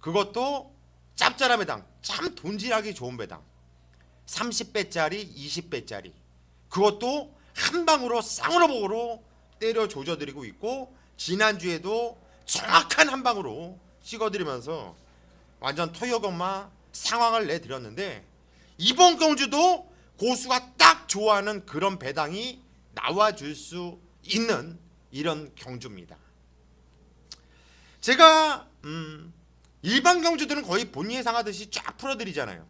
그것도 짭짤한 배당, 참 돈질하기 좋은 배당. 30배짜리, 20배짜리. 그것도 한 방으로 쌍으로 복으로 때려 조져드리고 있고, 지난주에도 정확한 한 방으로 찍어드리면서 완전 토요건마 상황을 내드렸는데, 이번 경주도 고수가 딱 좋아하는 그런 배당이 나와줄 수 있는 이런 경주입니다. 제가 일반 경주들은 거의 본 예상하듯이 쫙 풀어드리잖아요.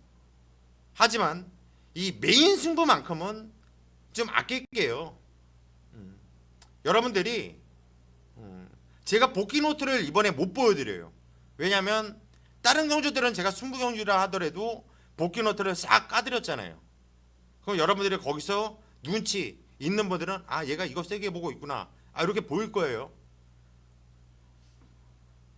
하지만 이 메인 승부만큼은 좀 아낄게요. 여러분들이 제가 복귀 노트를 이번에 못 보여드려요. 왜냐하면 다른 경주들은 제가 승부 경주라 하더라도 복귀 노트를 싹 까드렸잖아요. 그럼 여러분들이 거기서 눈치 있는 분들은 아 얘가 이거 세게 보고 있구나 이렇게 보일 거예요.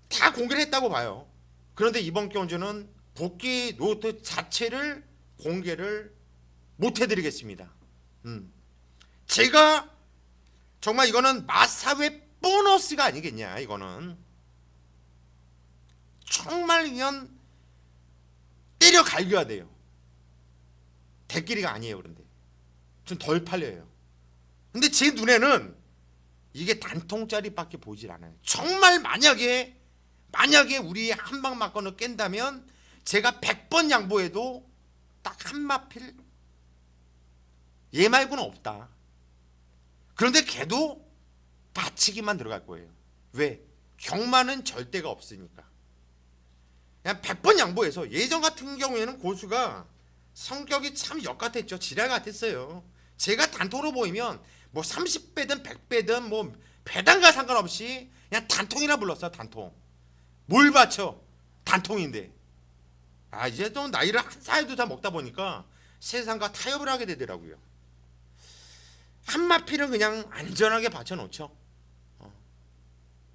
다 공개를 했다고 봐요. 그런데 이번 경주는 복귀 노트 자체를 공개를 못 해드리겠습니다. 제가 정말 이거는 마사회 보너스가 아니겠냐. 이거는 정말 그냥 때려 갈겨야 돼요. 대끼리가 아니에요. 그런데 좀 덜 팔려요. 근데 제 눈에는 이게 단통짜리밖에 보이질 않아요. 정말 만약에 우리 한 방 맞고는 깬다면 제가 100번 양보해도 딱 한 마필 얘 말고는 없다. 그런데 걔도 받치기만 들어갈 거예요. 왜? 경마는 절대가 없으니까. 그냥 100번 양보해서 예전 같은 경우에는 고수가 성격이 참 역같았죠. 지랄 같았어요. 제가 단통으로 보이면 뭐 30배든 100배든 뭐 배당과 상관없이 그냥 단통이라 불렀어. 단통. 뭘 받쳐? 단통인데. 이제 또 나이를 한 살도 다 먹다 보니까 세상과 타협을 하게 되더라고요. 한 마필은 그냥 안전하게 받쳐놓죠.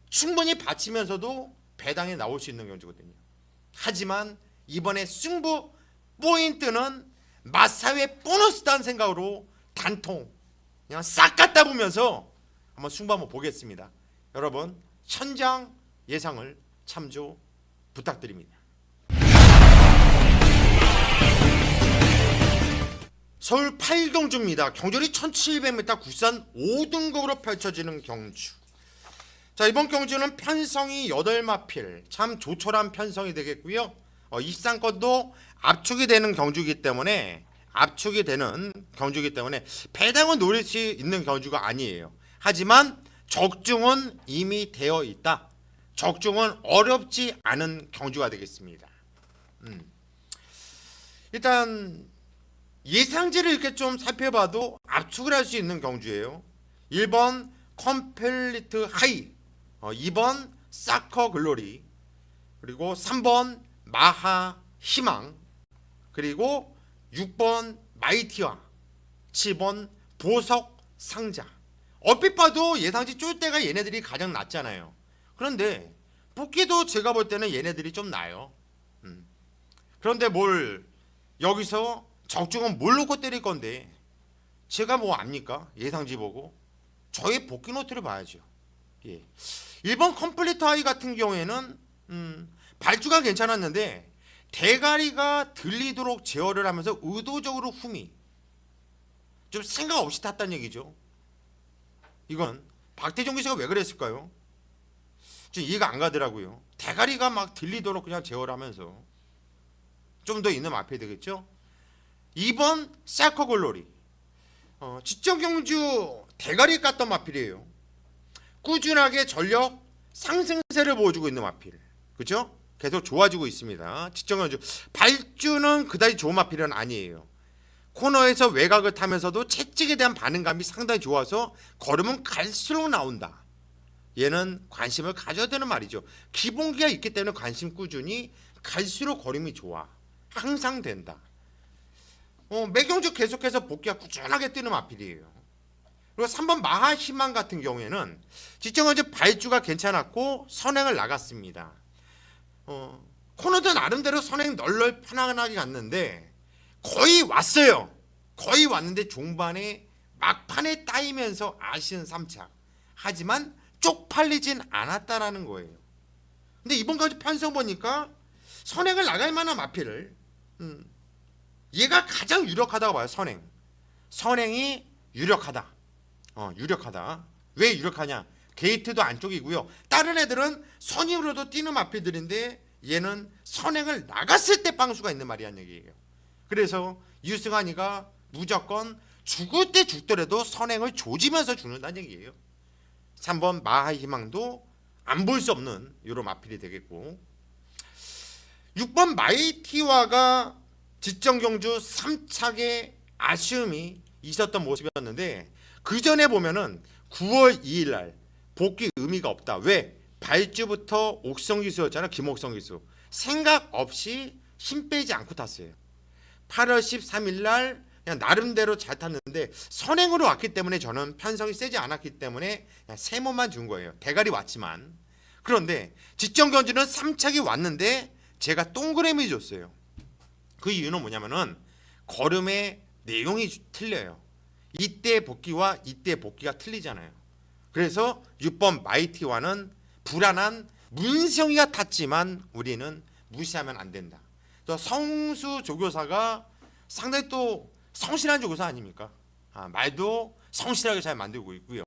충분히 받치면서도 배당에 나올 수 있는 경주거든요. 하지만 이번에 승부 포인트는 마사회 보너스다는 생각으로 단통 그냥 싹 갖다 보면서 한번 승부 한번 보겠습니다. 여러분 현장 예상을 참조 부탁드립니다. 서울 8경주입니다. 경주리 1700m 국산 5등급으로 펼쳐지는 경주. 자, 이번 경주는 편성이 8마필 참 조촐한 편성이 되겠고요. 입상권도 압축이 되는 경주이기 때문에 배당은 노릴 수 있는 경주가 아니에요. 하지만 적중은 이미 되어 있다. 적중은 어렵지 않은 경주가 되겠습니다. 일단 예상지를 이렇게 좀 살펴봐도 압축을 할 수 있는 경주예요. 1번 컴플리트 하이, 2번 사커 글로리, 그리고 3번 마하 희망, 그리고 6번 마이티와 7번 보석 상자. 얼핏 봐도 예상지 쫄 때가 얘네들이 가장 낫잖아요. 그런데 뽑기도 제가 볼 때는 얘네들이 좀 나아요. 그런데 뭘 여기서 적중은 뭘 놓고 때릴 건데 제가 뭐 압니까? 예상지 보고 저의 복귀 노트를 봐야죠. 1번 컴플리트 하이 같은 경우에는 발주가 괜찮았는데 대가리가 들리도록 제어를 하면서 의도적으로 흠이 좀 생각 없이 탔다는 얘기죠. 이건 박태종 기사가 왜 그랬을까요? 좀 이해가 안 가더라고요. 대가리가 막 들리도록 그냥 제어를 하면서 좀 더 있는 앞에 되겠죠. 2번 사커 글로리, 지정경주 대가리 깠던 마필이에요. 꾸준하게 전력 상승세를 보여주고 있는 마필, 그렇죠? 계속 좋아지고 있습니다. 지정경주 발주는 그다지 좋은 마필은 아니에요. 코너에서 외곽을 타면서도 채찍에 대한 반응감이 상당히 좋아서 걸으면 갈수록 나온다. 얘는 관심을 가져야 되는 말이죠. 기본기가 있기 때문에 관심 꾸준히 갈수록 걸음이 좋아. 항상 된다. 매경주 계속해서 복귀가 꾸준하게 뜨는 마필이에요. 그리고 3번 마하 희망 같은 경우에는 지정경주 발주가 괜찮았고 선행을 나갔습니다. 코너도 나름대로 선행 널널 편안하게 갔는데 거의 왔어요. 거의 왔는데 종반에 막판에 따이면서 아쉬운 3차. 하지만 쪽팔리진 않았다라는 거예요. 근데 이번까지 편성 보니까 선행을 나갈 만한 마필을 얘가 가장 유력하다고 봐요. 선행이 유력하다. 유력하다. 왜 유력하냐? 게이트도 안쪽이고요. 다른 애들은 선임으로도 뛰는 마필들인데 얘는 선행을 나갔을 때 빵수가 있는 말이란 얘기예요. 그래서 유승환이가 무조건 죽을 때 죽더라도 선행을 조지면서 죽는다는 얘기예요. 3번 마하 희망도 안 볼 수 없는 이런 마필이 되겠고, 6번 마이티와가 지정경주 3착에 아쉬움이 있었던 모습이었는데 그 전에 보면은 9월 2일 날 복귀 의미가 없다. 왜? 발주부터 옥성 기수였잖아. 김옥성 기수. 생각 없이 힘 빼지 않고 탔어요. 8월 13일 날 그냥 나름대로 잘 탔는데 선행으로 왔기 때문에 저는 편성이 세지 않았기 때문에 그냥 세모만 준 거예요. 대가리 왔지만. 그런데 지정경주는 3착이 왔는데 제가 동그라미 줬어요. 그 이유는 뭐냐면은 걸음의 내용이 틀려요. 이때 복귀와 이때 복귀가 틀리잖아요. 그래서 6번 마이티와는 불안한 문성이가 탔지만 우리는 무시하면 안 된다. 또 성수 조교사가 상당히 또 성실한 조교사 아닙니까? 말도 성실하게 잘 만들고 있고요.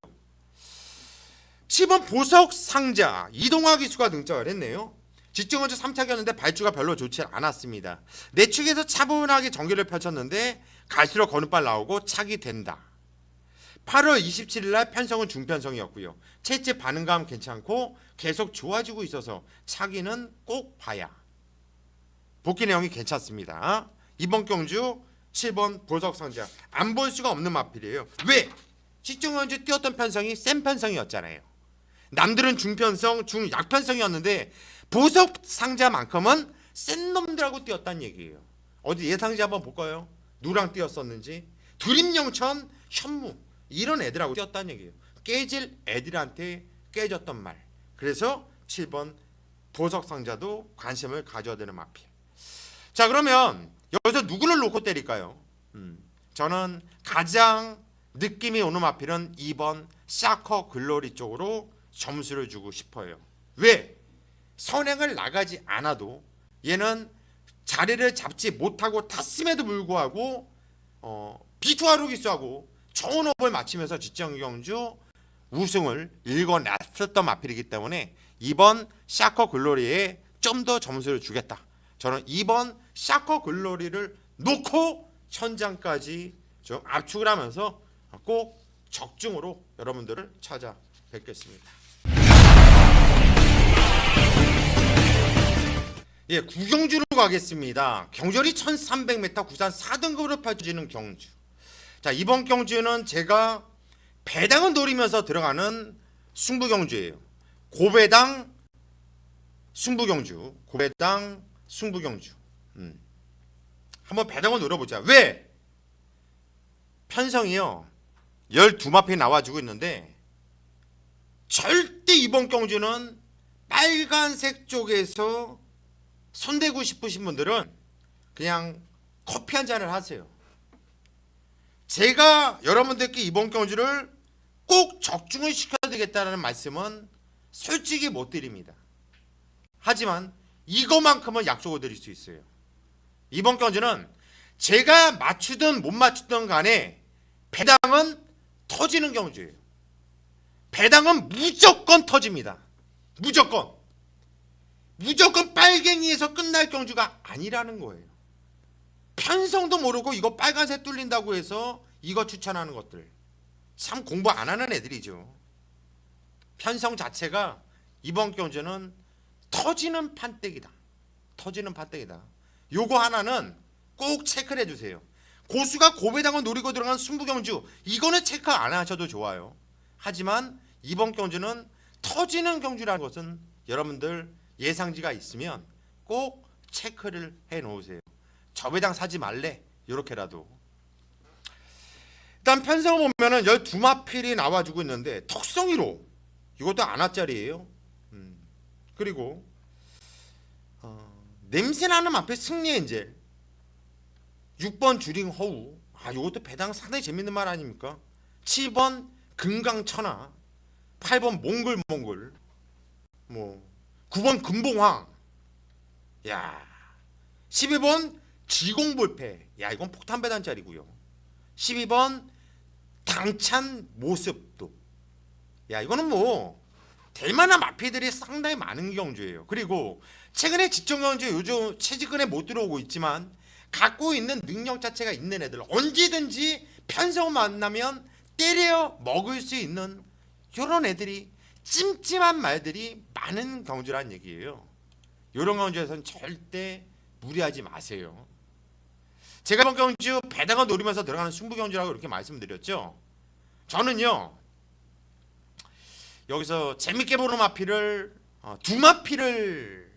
7번 보석 상자 이동화 기수가 등장을 했네요. 지정경주 3착이었는데 발주가 별로 좋지 않았습니다. 내축에서 차분하게 전개를 펼쳤는데 갈수록 거듭발 나오고 착이 된다. 8월 27일 날 편성은 중편성이었고요. 채째 반응감 괜찮고 계속 좋아지고 있어서 차기는 꼭 봐야. 복귀 내용이 괜찮습니다. 이번 경주 7번 보석상자 안 볼 수가 없는 마필이에요. 왜? 지정경주 뛰었던 편성이 센 편성이었잖아요. 남들은 중편성, 중약편성이었는데 보석상자만큼은 센 놈들하고 뛰었다는 얘기예요. 어디 예상지 한번 볼까요? 누랑 뛰었었는지. 두림영천, 현무 이런 애들하고 뛰었다는 얘기예요. 깨질 애들한테 깨졌던 말. 그래서 7번 보석상자도 관심을 가져야 되는 마필. 자, 그러면 여기서 누구를 놓고 때릴까요? 저는 가장 느낌이 오는 마필은 2번 샤커 글로리 쪽으로 점수를 주고 싶어요. 왜? 선행을 나가지 않아도 얘는 자리를 잡지 못하고 탔음에도 불구하고 비투하루 기수하고 좋은 호흡을 맞추면서 지정경주 우승을 일궈냈었던 마필이기 때문에 2번 샤커 글로리에 좀 더 점수를 주겠다. 저는 2번 샤커 글로리를 놓고 현장까지 좀 압축을 하면서 꼭 적중으로 여러분들을 찾아뵙겠습니다. 예, 구경주로 가겠습니다. 경절이 1300m 구산 4등급으로 펼쳐지는 경주. 자, 이번 경주는 제가 배당을 노리면서 들어가는 승부경주예요. 고배당 승부경주. 고배당 승부경주. 한번 배당을 노려보자. 왜? 편성이요 12마필 나와주고 있는데 절대 이번 경주는 빨간색 쪽에서 손대고 싶으신 분들은 그냥 커피 한 잔을 하세요. 제가 여러분들께 이번 경주를 꼭 적중을 시켜야 되겠다는 말씀은 솔직히 못 드립니다. 하지만 이거만큼은 약속을 드릴 수 있어요. 이번 경주는 제가 맞추든 못 맞추든 간에 배당은 터지는 경주예요. 배당은 무조건 터집니다. 무조건 빨갱이에서 끝날 경주가 아니라는 거예요. 편성도 모르고 이거 빨간색 뚫린다고 해서 이거 추천하는 것들 참 공부 안 하는 애들이죠. 편성 자체가 이번 경주는 터지는 판때기다. 요거 하나는 꼭 체크를 해주세요. 고수가 고배당을 노리고 들어간 승부경주 이거는 체크 안 하셔도 좋아요. 하지만 이번 경주는 터지는 경주라는 것은 여러분들 예상지가 있으면 꼭 체크를 해 놓으세요. 저 배당 사지 말래 이렇게라도. 일단 편성을 보면은 12마필이 나와주고 있는데 턱성이로 이것도 안화짜리예요. 그리고 냄새나는 마필 승리 엔젤 6번 주링 허우 이것도 배당 상당히 재밌는 말 아닙니까? 7번 금강천하 8번 몽글몽글 9번 금봉황 12번 지공볼패 이건 폭탄 배당짜리고요. 12번 당찬 모습도 이거는 될만한 마피들이 상당히 많은 경주예요. 그리고 최근에 지정경주 요즘 최근에 못 들어오고 있지만 갖고 있는 능력 자체가 있는 애들 언제든지 편성 만나면 때려 먹을 수 있는 이런 애들이 찜찜한 말들이 많은 경주란 얘기예요. 이런 경주에서는 절대 무리하지 마세요. 제가 이번 경주 배당을 노리면서 들어가는 승부 경주라고 이렇게 말씀드렸죠. 저는요 여기서 재밌게 보는 마필을 두 마필을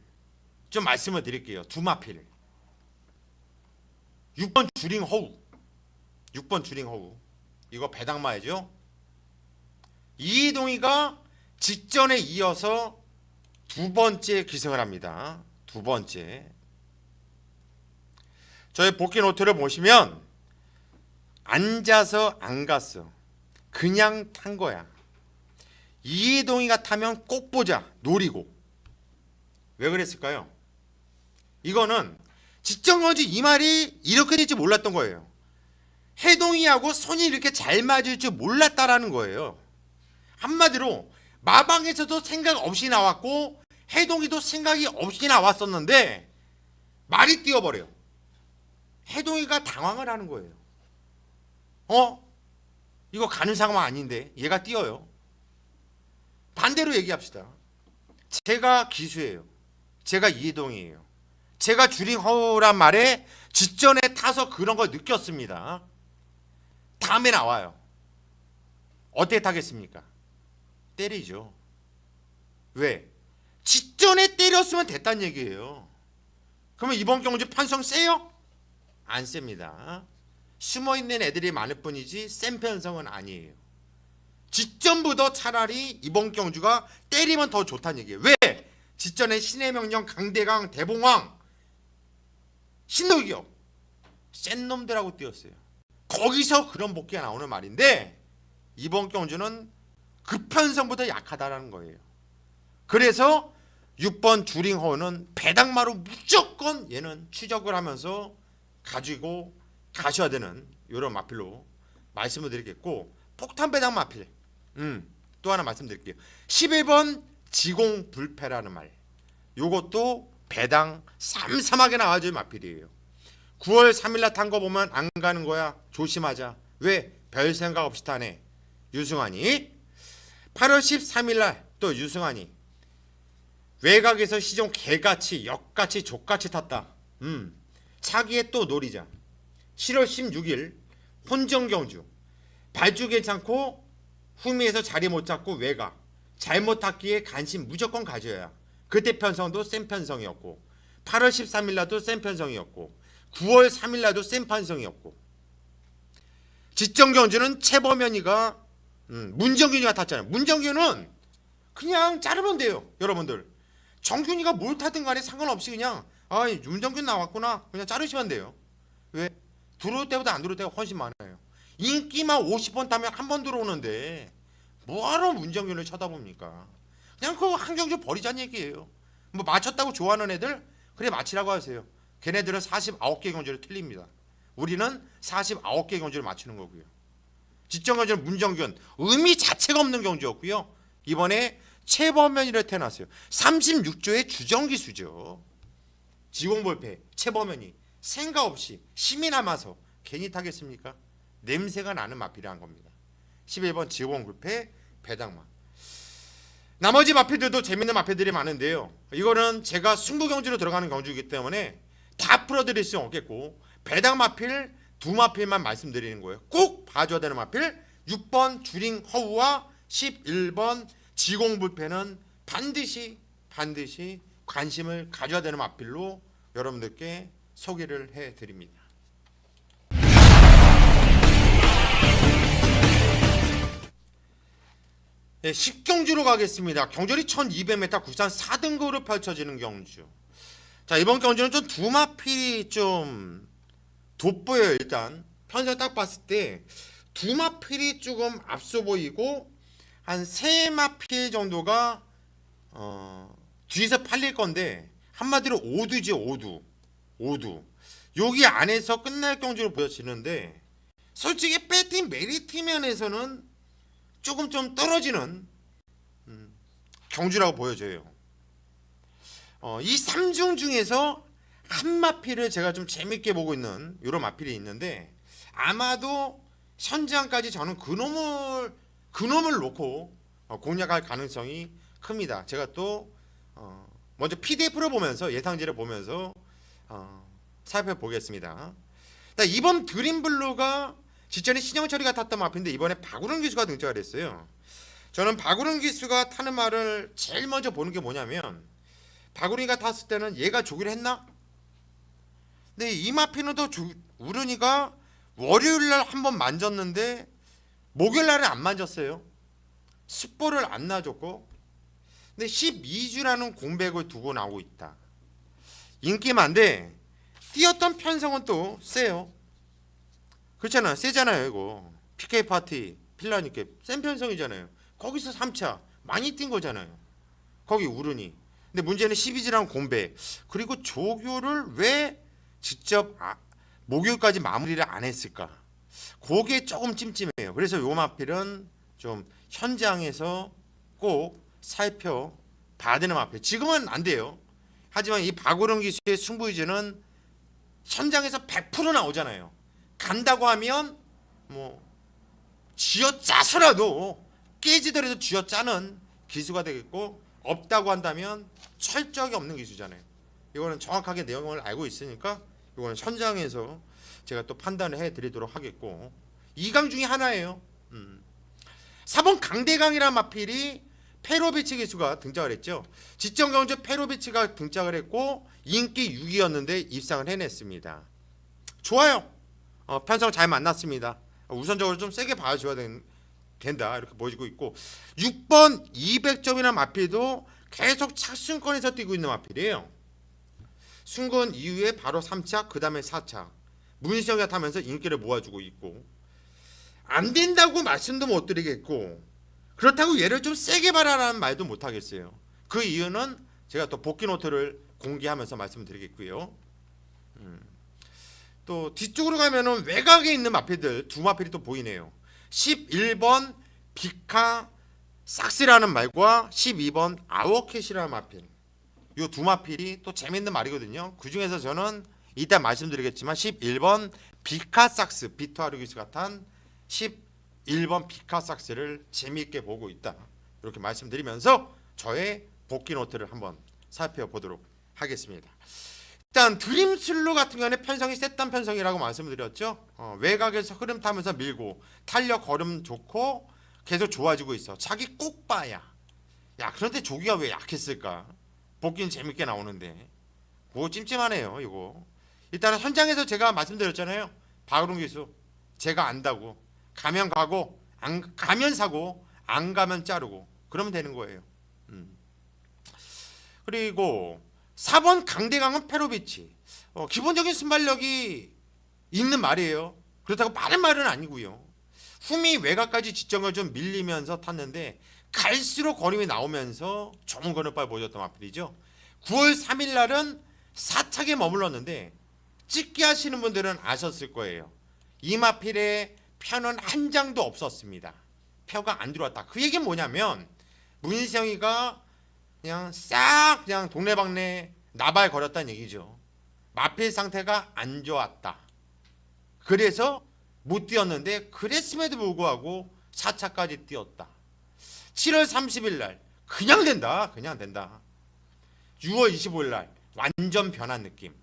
좀 말씀을 드릴게요. 두 마필. 6번 주링 허우. 6번 주링 허우. 이거 배당마이죠. 이동희가 직전에 이어서 두 번째 기승을 합니다. 두 번째. 저희 복귀 노트를 보시면 앉아서 안 갔어. 그냥 탄 거야. 이동희가 타면 꼭 보자. 노리고. 왜 그랬을까요? 이거는 직전거지 이 말이 이렇게 될지 몰랐던 거예요. 해동이하고 손이 이렇게 잘 맞을 줄 몰랐다라는 거예요. 한마디로 마방에서도 생각 없이 나왔고 해동이도 생각이 없이 나왔었는데 말이 뛰어버려. 해동이가 당황을 하는 거예요. 이거 가는 상황 아닌데 얘가 뛰어요. 반대로 얘기합시다. 제가 기수예요. 제가 이동이에요. 제가 주링허우란 말에 직전에 타서 그런 걸 느꼈습니다. 다음에 나와요. 어떻게 타겠습니까? 때리죠. 왜? 직전에 때렸으면 됐다는 얘기예요. 그러면 이번 경주 편성 세요? 안 셉니다. 숨어있는 애들이 많을 뿐이지 센 편성은 아니에요. 직전보다 차라리 이번 경주가 때리면 더 좋다는 얘기예요. 왜? 직전에 신의 명령, 강대강, 대봉왕, 신노기업 센 놈들하고 뛰었어요. 거기서 그런 복귀가 나오는 말인데 이번 경주는 그 편성보다 약하다라는 거예요. 그래서 6번 주링허는 배당마로 무조건 얘는 추적을 하면서 가지고 가셔야 되는 이런 마필로 말씀을 드리겠고, 폭탄 배당 마필 또 하나 말씀드릴게요. 11번 지공불패라는 말, 요것도 배당 쌈쌈하게 나와줄 마필이에요. 9월 3일날 탄 거 보면 안 가는 거야. 조심하자. 왜? 별 생각 없이 타네. 유승환이 8월 13일날 또 유승환이 외곽에서 시종 개같이 역같이 족같이 탔다. 차기에 또 노리자. 7월 16일 혼정경주 발주 괜찮고 후미에서 자리 못 잡고 외곽 잘못 탔기에 관심 무조건 가져야. 그때 편성도 센 편성이었고 8월 13일날도 센 편성이었고 9월 3일날도 센 편성이었고 직전경주는 최범현이가 문정균이가 탔잖아요. 문정균은 그냥 자르면 돼요. 여러분들 정균이가 뭘 타든 간에 상관없이 그냥 문정균 나왔구나 그냥 자르시면 돼요. 왜? 들어올 때보다 안 들어올 때가 훨씬 많아요. 인기만 50번 타면 한 번 들어오는데 뭐하러 문정균을 쳐다봅니까? 그냥 그 한 경주 버리자는 얘기예요. 뭐 맞췄다고 좋아하는 애들 그래 맞히라고 하세요. 걔네들은 49개 경주를 틀립니다. 우리는 49개 경주를 맞추는 거고요. 직전경주는 문정균 의미 자체가 없는 경주였고요. 이번에 최범현이를 태어났어요. 36조의 주정기수죠. 지공볼패 최범현이 생각 없이 힘이 남아서 괜히 타겠습니까? 냄새가 나는 마필이란 겁니다. 11번 지공불패 배당마. 나머지 마필들도 재밌는 마필들이 많은데요. 이거는 제가 승부경주로 들어가는 경주이기 때문에 다 풀어드릴 수 없겠고 배당 마필 두 마필만 말씀드리는 거예요. 꼭 봐줘야 되는 마필 6번 주링 허우와 11번 지공불패는 반드시 관심을 가져야 되는 마필로 여러분들께 소개를 해드립니다. 네, 10경주로 가겠습니다. 경절이 1200m 국산 4등급으로 펼쳐지는 경주. 자, 이번 경주는 좀 두 마필이 좀 돋보여요. 일단 편성 딱 봤을 때 두 마필이 조금 앞서 보이고 한 세 마필 정도가 뒤에서 팔릴 건데 한마디로 오두지 오두. 여기 안에서 끝날 경주로 보여지는데 솔직히 배팀 메리트 면에서는 조금 좀 떨어지는 경주라고 보여져요. 이 3중 중에서 한 마필을 제가 좀 재밌게 보고 있는 이런 마필이 있는데 아마도 현장까지 저는 그놈을 놓고 공략할 가능성이 큽니다. 제가 또 먼저 PDF를 보면서 예상지를 보면서 살펴보겠습니다. 이번 드림블루가 직전에 신영철이가 탔던 마필인데 이번에 박우른 기수가 등장을 했어요. 저는 박우른 기수가 타는 말을 제일 먼저 보는 게 뭐냐면, 박우른이가 탔을 때는 얘가 조기를 했나? 근데 이 마필은 또 우른이가 월요일날 한번 만졌는데 목요일날은 안 만졌어요. 습보를 안 놔줬고, 근데 12주라는 공백을 두고 나오고 있다. 인기만데 뛰었던 편성은 또 세요. 그렇잖아요. 세잖아요. 이거 PK 파티 필라니께 센 편성이잖아요. 거기서 3차 많이 뛴 거잖아요. 거기 우르니. 근데 문제는 12주라는 공백, 그리고 조교를 왜 직접 목요일까지 마무리를 안 했을까? 그게 조금 찜찜해요. 그래서 요 마필은 좀 현장에서 꼭 살펴봐야 되는 마필. 지금은 안 돼요. 하지만 이 박우른 기수의 승부의지는 현장에서 100% 나오잖아요. 간다고 하면 뭐 쥐어짜서라도 깨지더라도 쥐어짜는 기수가 되겠고, 없다고 한다면 철저하게 없는 기수잖아요. 이거는 정확하게 내용을 알고 있으니까 이거는 현장에서 제가 또 판단을 해드리도록 하겠고, 2강 중에 하나예요. 4번 강대강이라는 마필이 페로비치 기수가 등장을 했죠. 지정 경주 페로비치가 등장을 했고 인기 6위였는데 입상을 해냈습니다. 좋아요. 편성 잘 만났습니다. 우선적으로 좀 세게 봐줘야 된다 이렇게 보여지고 있고, 6번 200점이라는 마필도 계속 착순권에서 뛰고 있는 마필이에요. 순건 이후에 바로 3차, 그 다음에 4차 문희성이가 타면서 인기를 모아주고 있고, 안 된다고 말씀도 못 드리겠고, 그렇다고 얘를 좀 세게 봐라라는 말도 못 하겠어요. 그 이유는 제가 또 복귀 노트를 공개하면서 말씀드리겠고요. 또 뒤쪽으로 가면은 외곽에 있는 마필들 두 마필이 또 보이네요. 11번 비카 삭스라는 말과 12번 아워캣이라는 마필, 이 두 마필이 또 재밌는 말이거든요. 그 중에서 저는 이따 말씀드리겠지만 11번 비카삭스, 비토아르기스가 탄 11번 비카삭스를 재미있게 보고 있다 이렇게 말씀드리면서 저의 복귀 노트를 한번 살펴보도록 하겠습니다. 일단 드림슬로 같은 경우는 편성이 셌단 편성이라고 말씀드렸죠. 외곽에서 흐름 타면서 밀고 탄력 걸음 좋고 계속 좋아지고 있어. 자기 꼭 봐야. 야, 그런데 조기가 왜 약했을까? 복귀는 재밌게 나오는데 그거 찜찜하네요. 이거 일단은 현장에서 제가 말씀드렸잖아요. 박우른 기수 제가 안다고, 가면 가고 안 가면 사고 안 가면 자르고 그러면 되는 거예요. 그리고 4번 강대강은 페로비치, 기본적인 순발력이 있는 말이에요. 그렇다고 빠른 말은 아니고요. 흠이 외곽까지 지점을 좀 밀리면서 탔는데 갈수록 걸음이 나오면서 좋은 걸음발 보여줬던 마필이죠. 9월 3일 날은 4착에 머물렀는데 찍기 하시는 분들은 아셨을 거예요. 이 마필의 표는 한 장도 없었습니다. 표가 안 들어왔다. 그 얘기는 뭐냐면 문희성이가 그냥 싹 그냥 동네방네 나발 거렸다는 얘기죠. 마필 상태가 안 좋았다. 그래서 못 뛰었는데 그랬음에도 불구하고 4차까지 뛰었다. 7월 30일 날 그냥 된다. 그냥 된다. 6월 25일 날 완전 변한 느낌.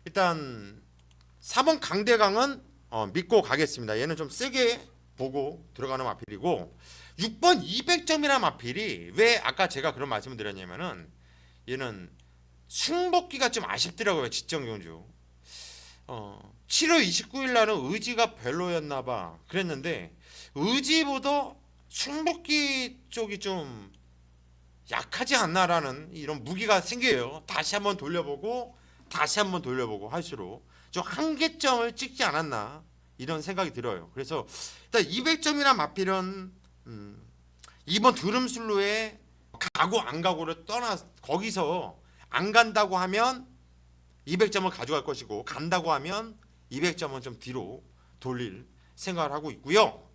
일단 4번 강대강은 믿고 가겠습니다. 얘는 좀 세게 보고 들어가는 마필이고, 6번 200점이라는 마필이 왜 아까 제가 그런 말씀을 드렸냐면은 얘는 승복기가 좀 아쉽더라고요. 지정 경주 7월 29일 날은 의지가 별로였나 봐 그랬는데 의지보다 승복기 쪽이 좀 약하지 않나라는 이런 무기가 생겨요. 다시 한번 돌려보고 할수록 좀 한계점을 찍지 않았나 이런 생각이 들어요. 그래서 일단 200점이나 마필은 이번 드럼슬로에 가고 안 가고를 떠나 거기서 안 간다고 하면 200점을 가져갈 것이고 간다고 하면 200점은 좀 뒤로 돌릴 생각을 하고 있고요.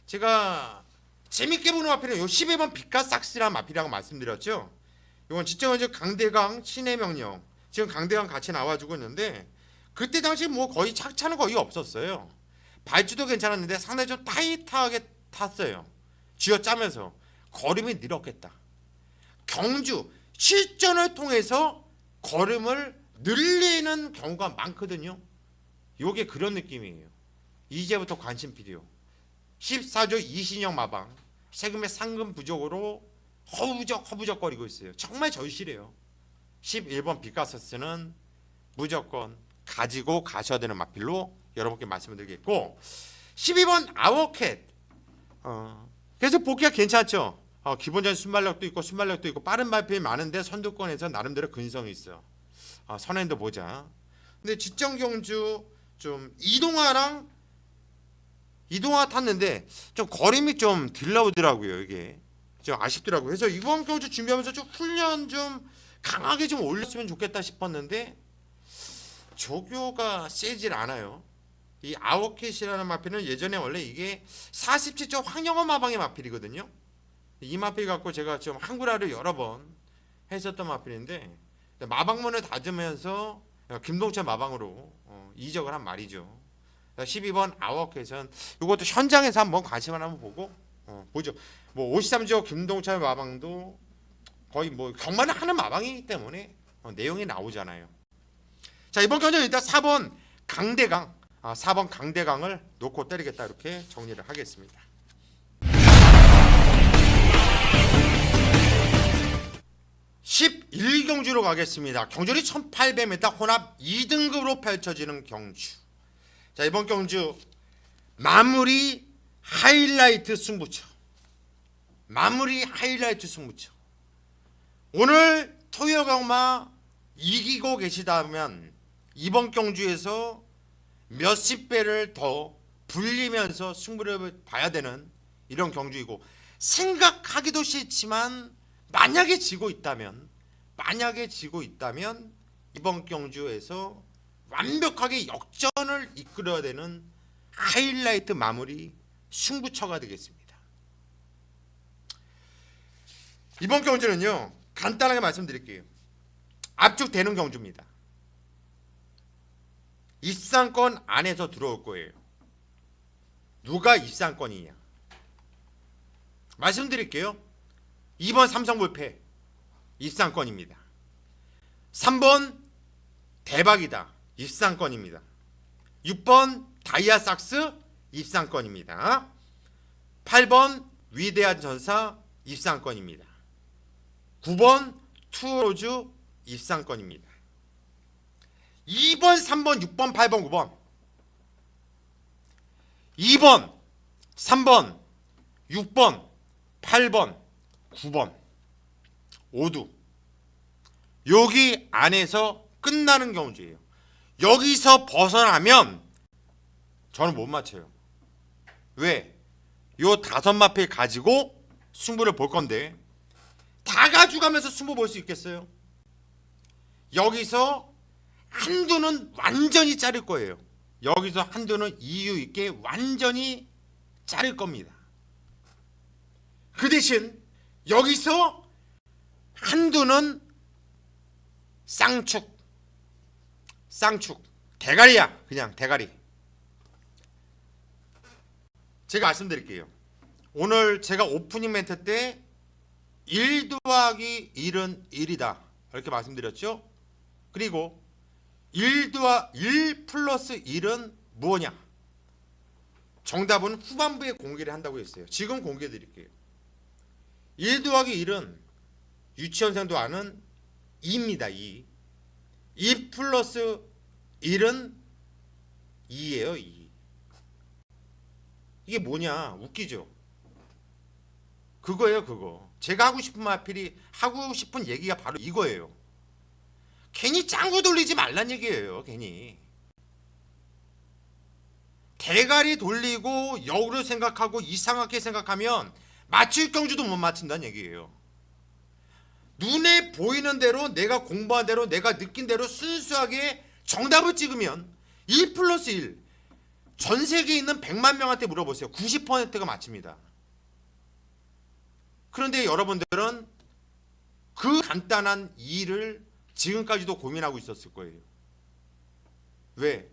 제가 재밌게 보는 마필은 요 12번 비카삭스라는 마필이라고 말씀드렸죠. 이건 지정은 강대강 신의 명령, 지금 강대강 같이 나와주고 있는데 그때 당시 뭐 거의 착차는 거의 없었어요. 발주도 괜찮았는데 상당히 좀 타이트하게 탔어요. 쥐어짜면서 걸음이 늘었겠다. 경주 실전을 통해서 걸음을 늘리는 경우가 많거든요. 요게 그런 느낌이에요. 이제부터 관심 필요. 14조 이신영 마방 세금의 상금 부족으로 허부적거리고 있어요. 정말 절실해요. 11번 비카서스는 무조건 가지고 가셔야 되는 마필로 여러분께 말씀을 드리겠고, 12번 아워캣 그래서 보기가 괜찮죠. 기본적인 순발력도 있고 빠른 발표이 많은데 선두권에서 나름대로 근성이 있어. 선행도 보자. 근데 지정경주 좀 이동화 탔는데 좀 걸음이 좀 덜 나오더라고요. 이게 좀 아쉽더라고요. 그래서 이번 경주 준비하면서 좀 훈련 좀 강하게 좀 올렸으면 좋겠다 싶었는데 조교가 세질 않아요. 이 아워캣이라는 마필은 예전에 원래 이게 47조 황영원 마방의 마필이거든요. 이 마필 갖고 제가 좀 한글화를 여러 번 했었던 마필인데 마방문을 닫으면서 김동철 마방으로 이적을 한 말이죠. 12번 아워캣은 이것도 현장에서 한번 관심을 한번 보고 보죠. 뭐 53조 김동철 마방도 거의 뭐 경마를 하는 마방이기 때문에 내용이 나오잖아요. 자, 이번 경기는 일단 4번 강대강 4번 강대강을 놓고 때리겠다 이렇게 정리를 하겠습니다. (11경주로) 가겠습니다. 경주리 1800m 혼합 2등급으로 펼쳐지는 경주. 자, 이번 경주 마무리 하이라이트 승부처. 오늘 토요경마 이기고 계시다면 이번 경주에서 몇십 배를 더 불리면서 승부를 봐야 되는 이런 경주이고, 생각하기도 싫지만 만약에 지고 있다면 이번 경주에서 완벽하게 역전을 이끌어야 되는 하이라이트 마무리 승부처가 되겠습니다. 이번 경주는요, 간단하게 말씀드릴게요. 압축되는 경주입니다. 입상권 안에서 들어올 거예요. 누가 입상권이냐 말씀드릴게요. 2번 삼성불패 입상권입니다. 3번 대박이다 입상권입니다. 6번 다이아삭스 입상권입니다. 8번 위대한 전사 입상권입니다. 9번 투어로즈 입상권입니다. 2번, 3번, 6번, 8번, 9번 2번, 3번, 6번, 8번, 9번 모두 여기 안에서 끝나는 경주예요. 여기서 벗어나면 저는 못 맞춰요. 왜? 요 5마필 가지고 승부를 볼 건데 다 가져가면서 승부 볼 수 있겠어요? 여기서 한두는 완전히 자를 거예요. 여기서 한두는 이유 있게 완전히 자를 겁니다. 그 대신 여기서 한두는 쌍축 대가리야. 그냥 대가리. 제가 말씀드릴게요. 오늘 제가 오프닝 멘트 때 1 더하기 1은 1이다 이렇게 말씀드렸죠. 그리고 1 플러스 1은 무엇냐? 정답은 후반부에 공개를 한다고 했어요. 지금 공개해 드릴게요. 1 더하기 1은 유치원생도 아는 2입니다. 2 플러스 1은 2예요. 2. 이게 뭐냐? 웃기죠? 그거예요. 그거. 제가 하고 싶은 얘기가 바로 이거예요. 괜히 짱구 돌리지 말란 얘기예요. 괜히 대가리 돌리고 역으로 생각하고 이상하게 생각하면 맞출 경주도 못 맞춘다는 얘기예요. 눈에 보이는 대로 내가 공부한 대로 내가 느낀 대로 순수하게 정답을 찍으면 1 플러스 1 전 세계에 있는 100만 명한테 물어보세요. 90%가 맞춥니다. 그런데 여러분들은 그 간단한 일을 지금까지도 고민하고 있었을 거예요. 왜?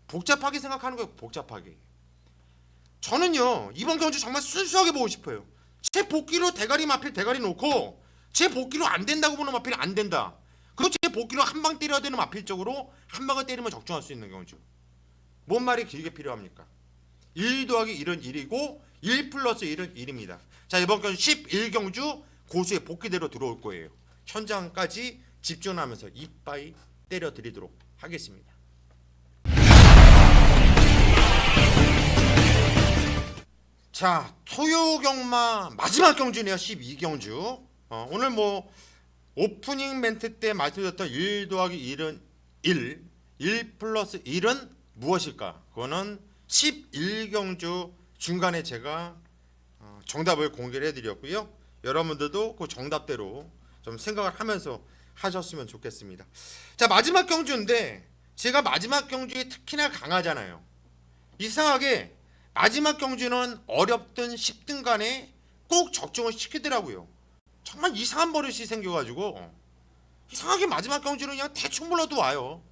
복잡하게 생각하는 거예요. 복잡하게. 저는요 이번 경주 정말 순수하게 보고 싶어요. 제 복귀로 대가리 마필 대가리 놓고 제 복귀로 안 된다고 보는 마필이 안 된다. 그리고 제 복귀로 한 방 때려야 되는 마필 쪽으로 한 방을 때리면 적중할 수 있는 경우죠. 뭔 말이 길게 필요합니까? 1 더하기 1은 1이고 1 플러스 1은 1입니다. 자, 이번 건 11경주 고수의 복귀대로 들어올 거예요. 현장까지 집중하면서 이빠이 때려 드리도록 하겠습니다. 자, 토요경마 마지막 경주네요. 12경주. 오늘 뭐 오프닝 멘트 때 말씀드렸던 1 더하기 1은 1, 1 플러스 1은 무엇일까? 그거는 11경주 중간에 제가 정답을 공개를 해드렸고요. 여러분들도 그 정답대로 좀 생각을 하면서 하셨으면 좋겠습니다. 자, 마지막 경주인데 제가 마지막 경주에 특히나 강하잖아요. 이상하게 마지막 경주는 어렵든 쉽든 간에 꼭 적중을 시키더라고요. 정말 이상한 버릇이 생겨가지고 이상하게 마지막 경주는 그냥 대충 불러도 와요.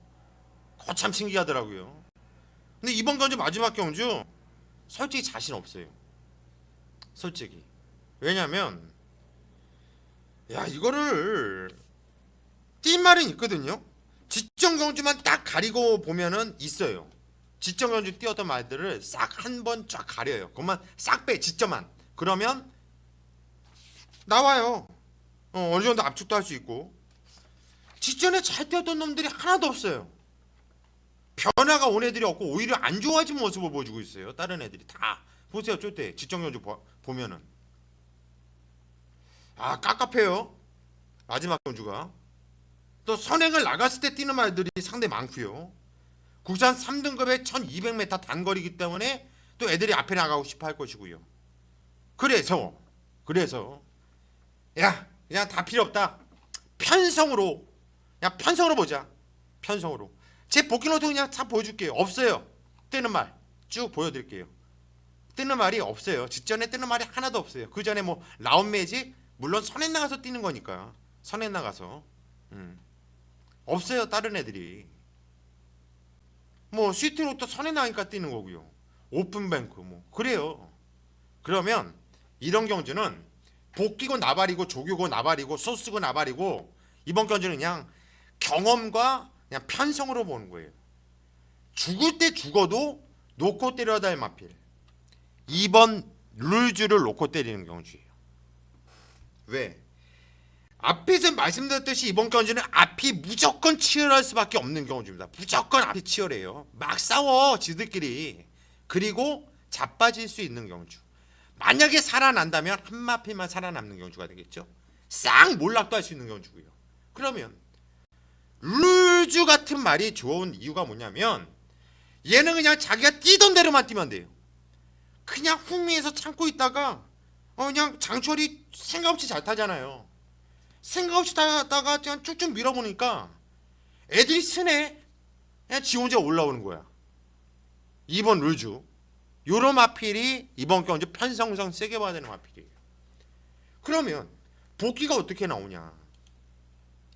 거참 신기하더라고요. 근데 이번 경주 마지막 경주 솔직히 자신 없어요. 솔직히. 왜냐면 이거를 띈 말은 있거든요. 지정 경주만 딱 가리고 보면은 있어요. 지정 경주 띄었던 말들을 싹 한 번 쫙 가려요. 그것만 싹 빼, 지점만. 그러면 나와요. 어느 정도 압축도 할 수 있고. 직전에 잘 띄었던 놈들이 하나도 없어요. 변화가 온 애들이 없고 오히려 안 좋아진 모습을 보여주고 있어요. 다른 애들이 다. 보세요. 저때 지정 경주 보면은 깝깝해요. 마지막 경주가. 또 선행을 나갔을 때 뛰는 말들이 상당히 많고요. 국산 3등급의 1200m 단거리이기 때문에 또 애들이 앞에 나가고 싶어 할 것이고요. 그래서 그냥 다 필요 없다. 편성으로 보자. 편성으로. 제 복귀 노트 그냥 다 보여줄게요. 없어요. 뜨는 말 쭉 보여드릴게요. 뜨는 말이 없어요. 직전에 뜨는 말이 하나도 없어요. 그 전에 뭐 라운 매직 물론 선행 나가서 뛰는 거니까 선행 나가서 없어요. 다른 애들이 뭐 시티로또 선행 나가니까 뛰는 거고요. 오픈뱅크 뭐 그래요. 그러면 이런 경주는 복귀고 나발이고 조교고 나발이고 소스고 나발이고 이번 경주는 그냥 경험과 그냥 편성으로 보는 거예요. 죽을 때 죽어도 놓고 때려야 할 마필. 2번 룰즈를 놓고 때리는 경주예요. 왜? 앞에서 말씀드렸듯이 이번 경주는 앞이 무조건 치열할 수밖에 없는 경주입니다. 무조건 앞이 치열해요. 막 싸워 지들끼리. 그리고 자빠질 수 있는 경주. 만약에 살아난다면 한 마필만 살아남는 경주가 되겠죠. 싹 몰락도 할 수 있는 경주고요. 그러면 룰즈 같은 말이 좋은 이유가 뭐냐면 얘는 그냥 자기가 뛰던 대로만 뛰면 돼요. 그냥 흥미에서 참고 있다가 그냥 장철이 생각 없이 잘 타잖아요. 생각 없이 타다가 그냥 쭉쭉 밀어보니까 애들이 쓰네. 그냥 지 혼자 올라오는 거야. 2번 룰즈. 요런 마필이 이번 경주 편성성 세게 봐야 되는 마필이에요. 그러면 복귀가 어떻게 나오냐.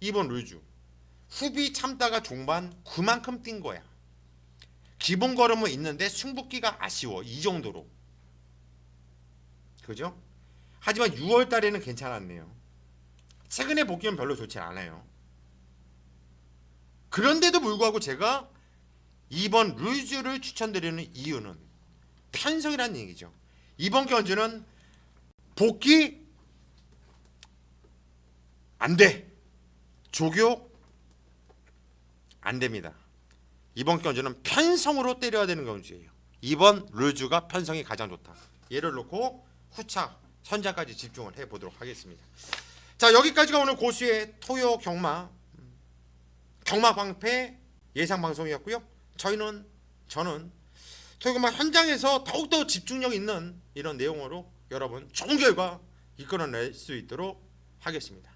2번 룰즈. 후비 참다가 종반 그만큼 뛴 거야. 기본 걸음은 있는데 승복기가 아쉬워. 이 정도로. 그죠? 하지만 6월 달에는 괜찮았네요. 최근에 복귀는 별로 좋지 않아요. 그런데도 불구하고 제가 2번 룰즈를 추천드리는 이유는 편성이라는 얘기죠. 이번 경주는 복귀 안 돼. 조교 안 됩니다. 이번 경주는 편성으로 때려야 되는 경주예요. 2번 룰즈가 편성이 가장 좋다. 얘를 놓고 후차 현장까지 집중을 해보도록 하겠습니다. 자, 여기까지가 오늘 고수의 토요 경마 방패 예상 방송이었고요. 저는 토요 경마 현장에서 더욱더 집중력 있는 이런 내용으로 여러분 좋은 결과 이끌어낼 수 있도록 하겠습니다.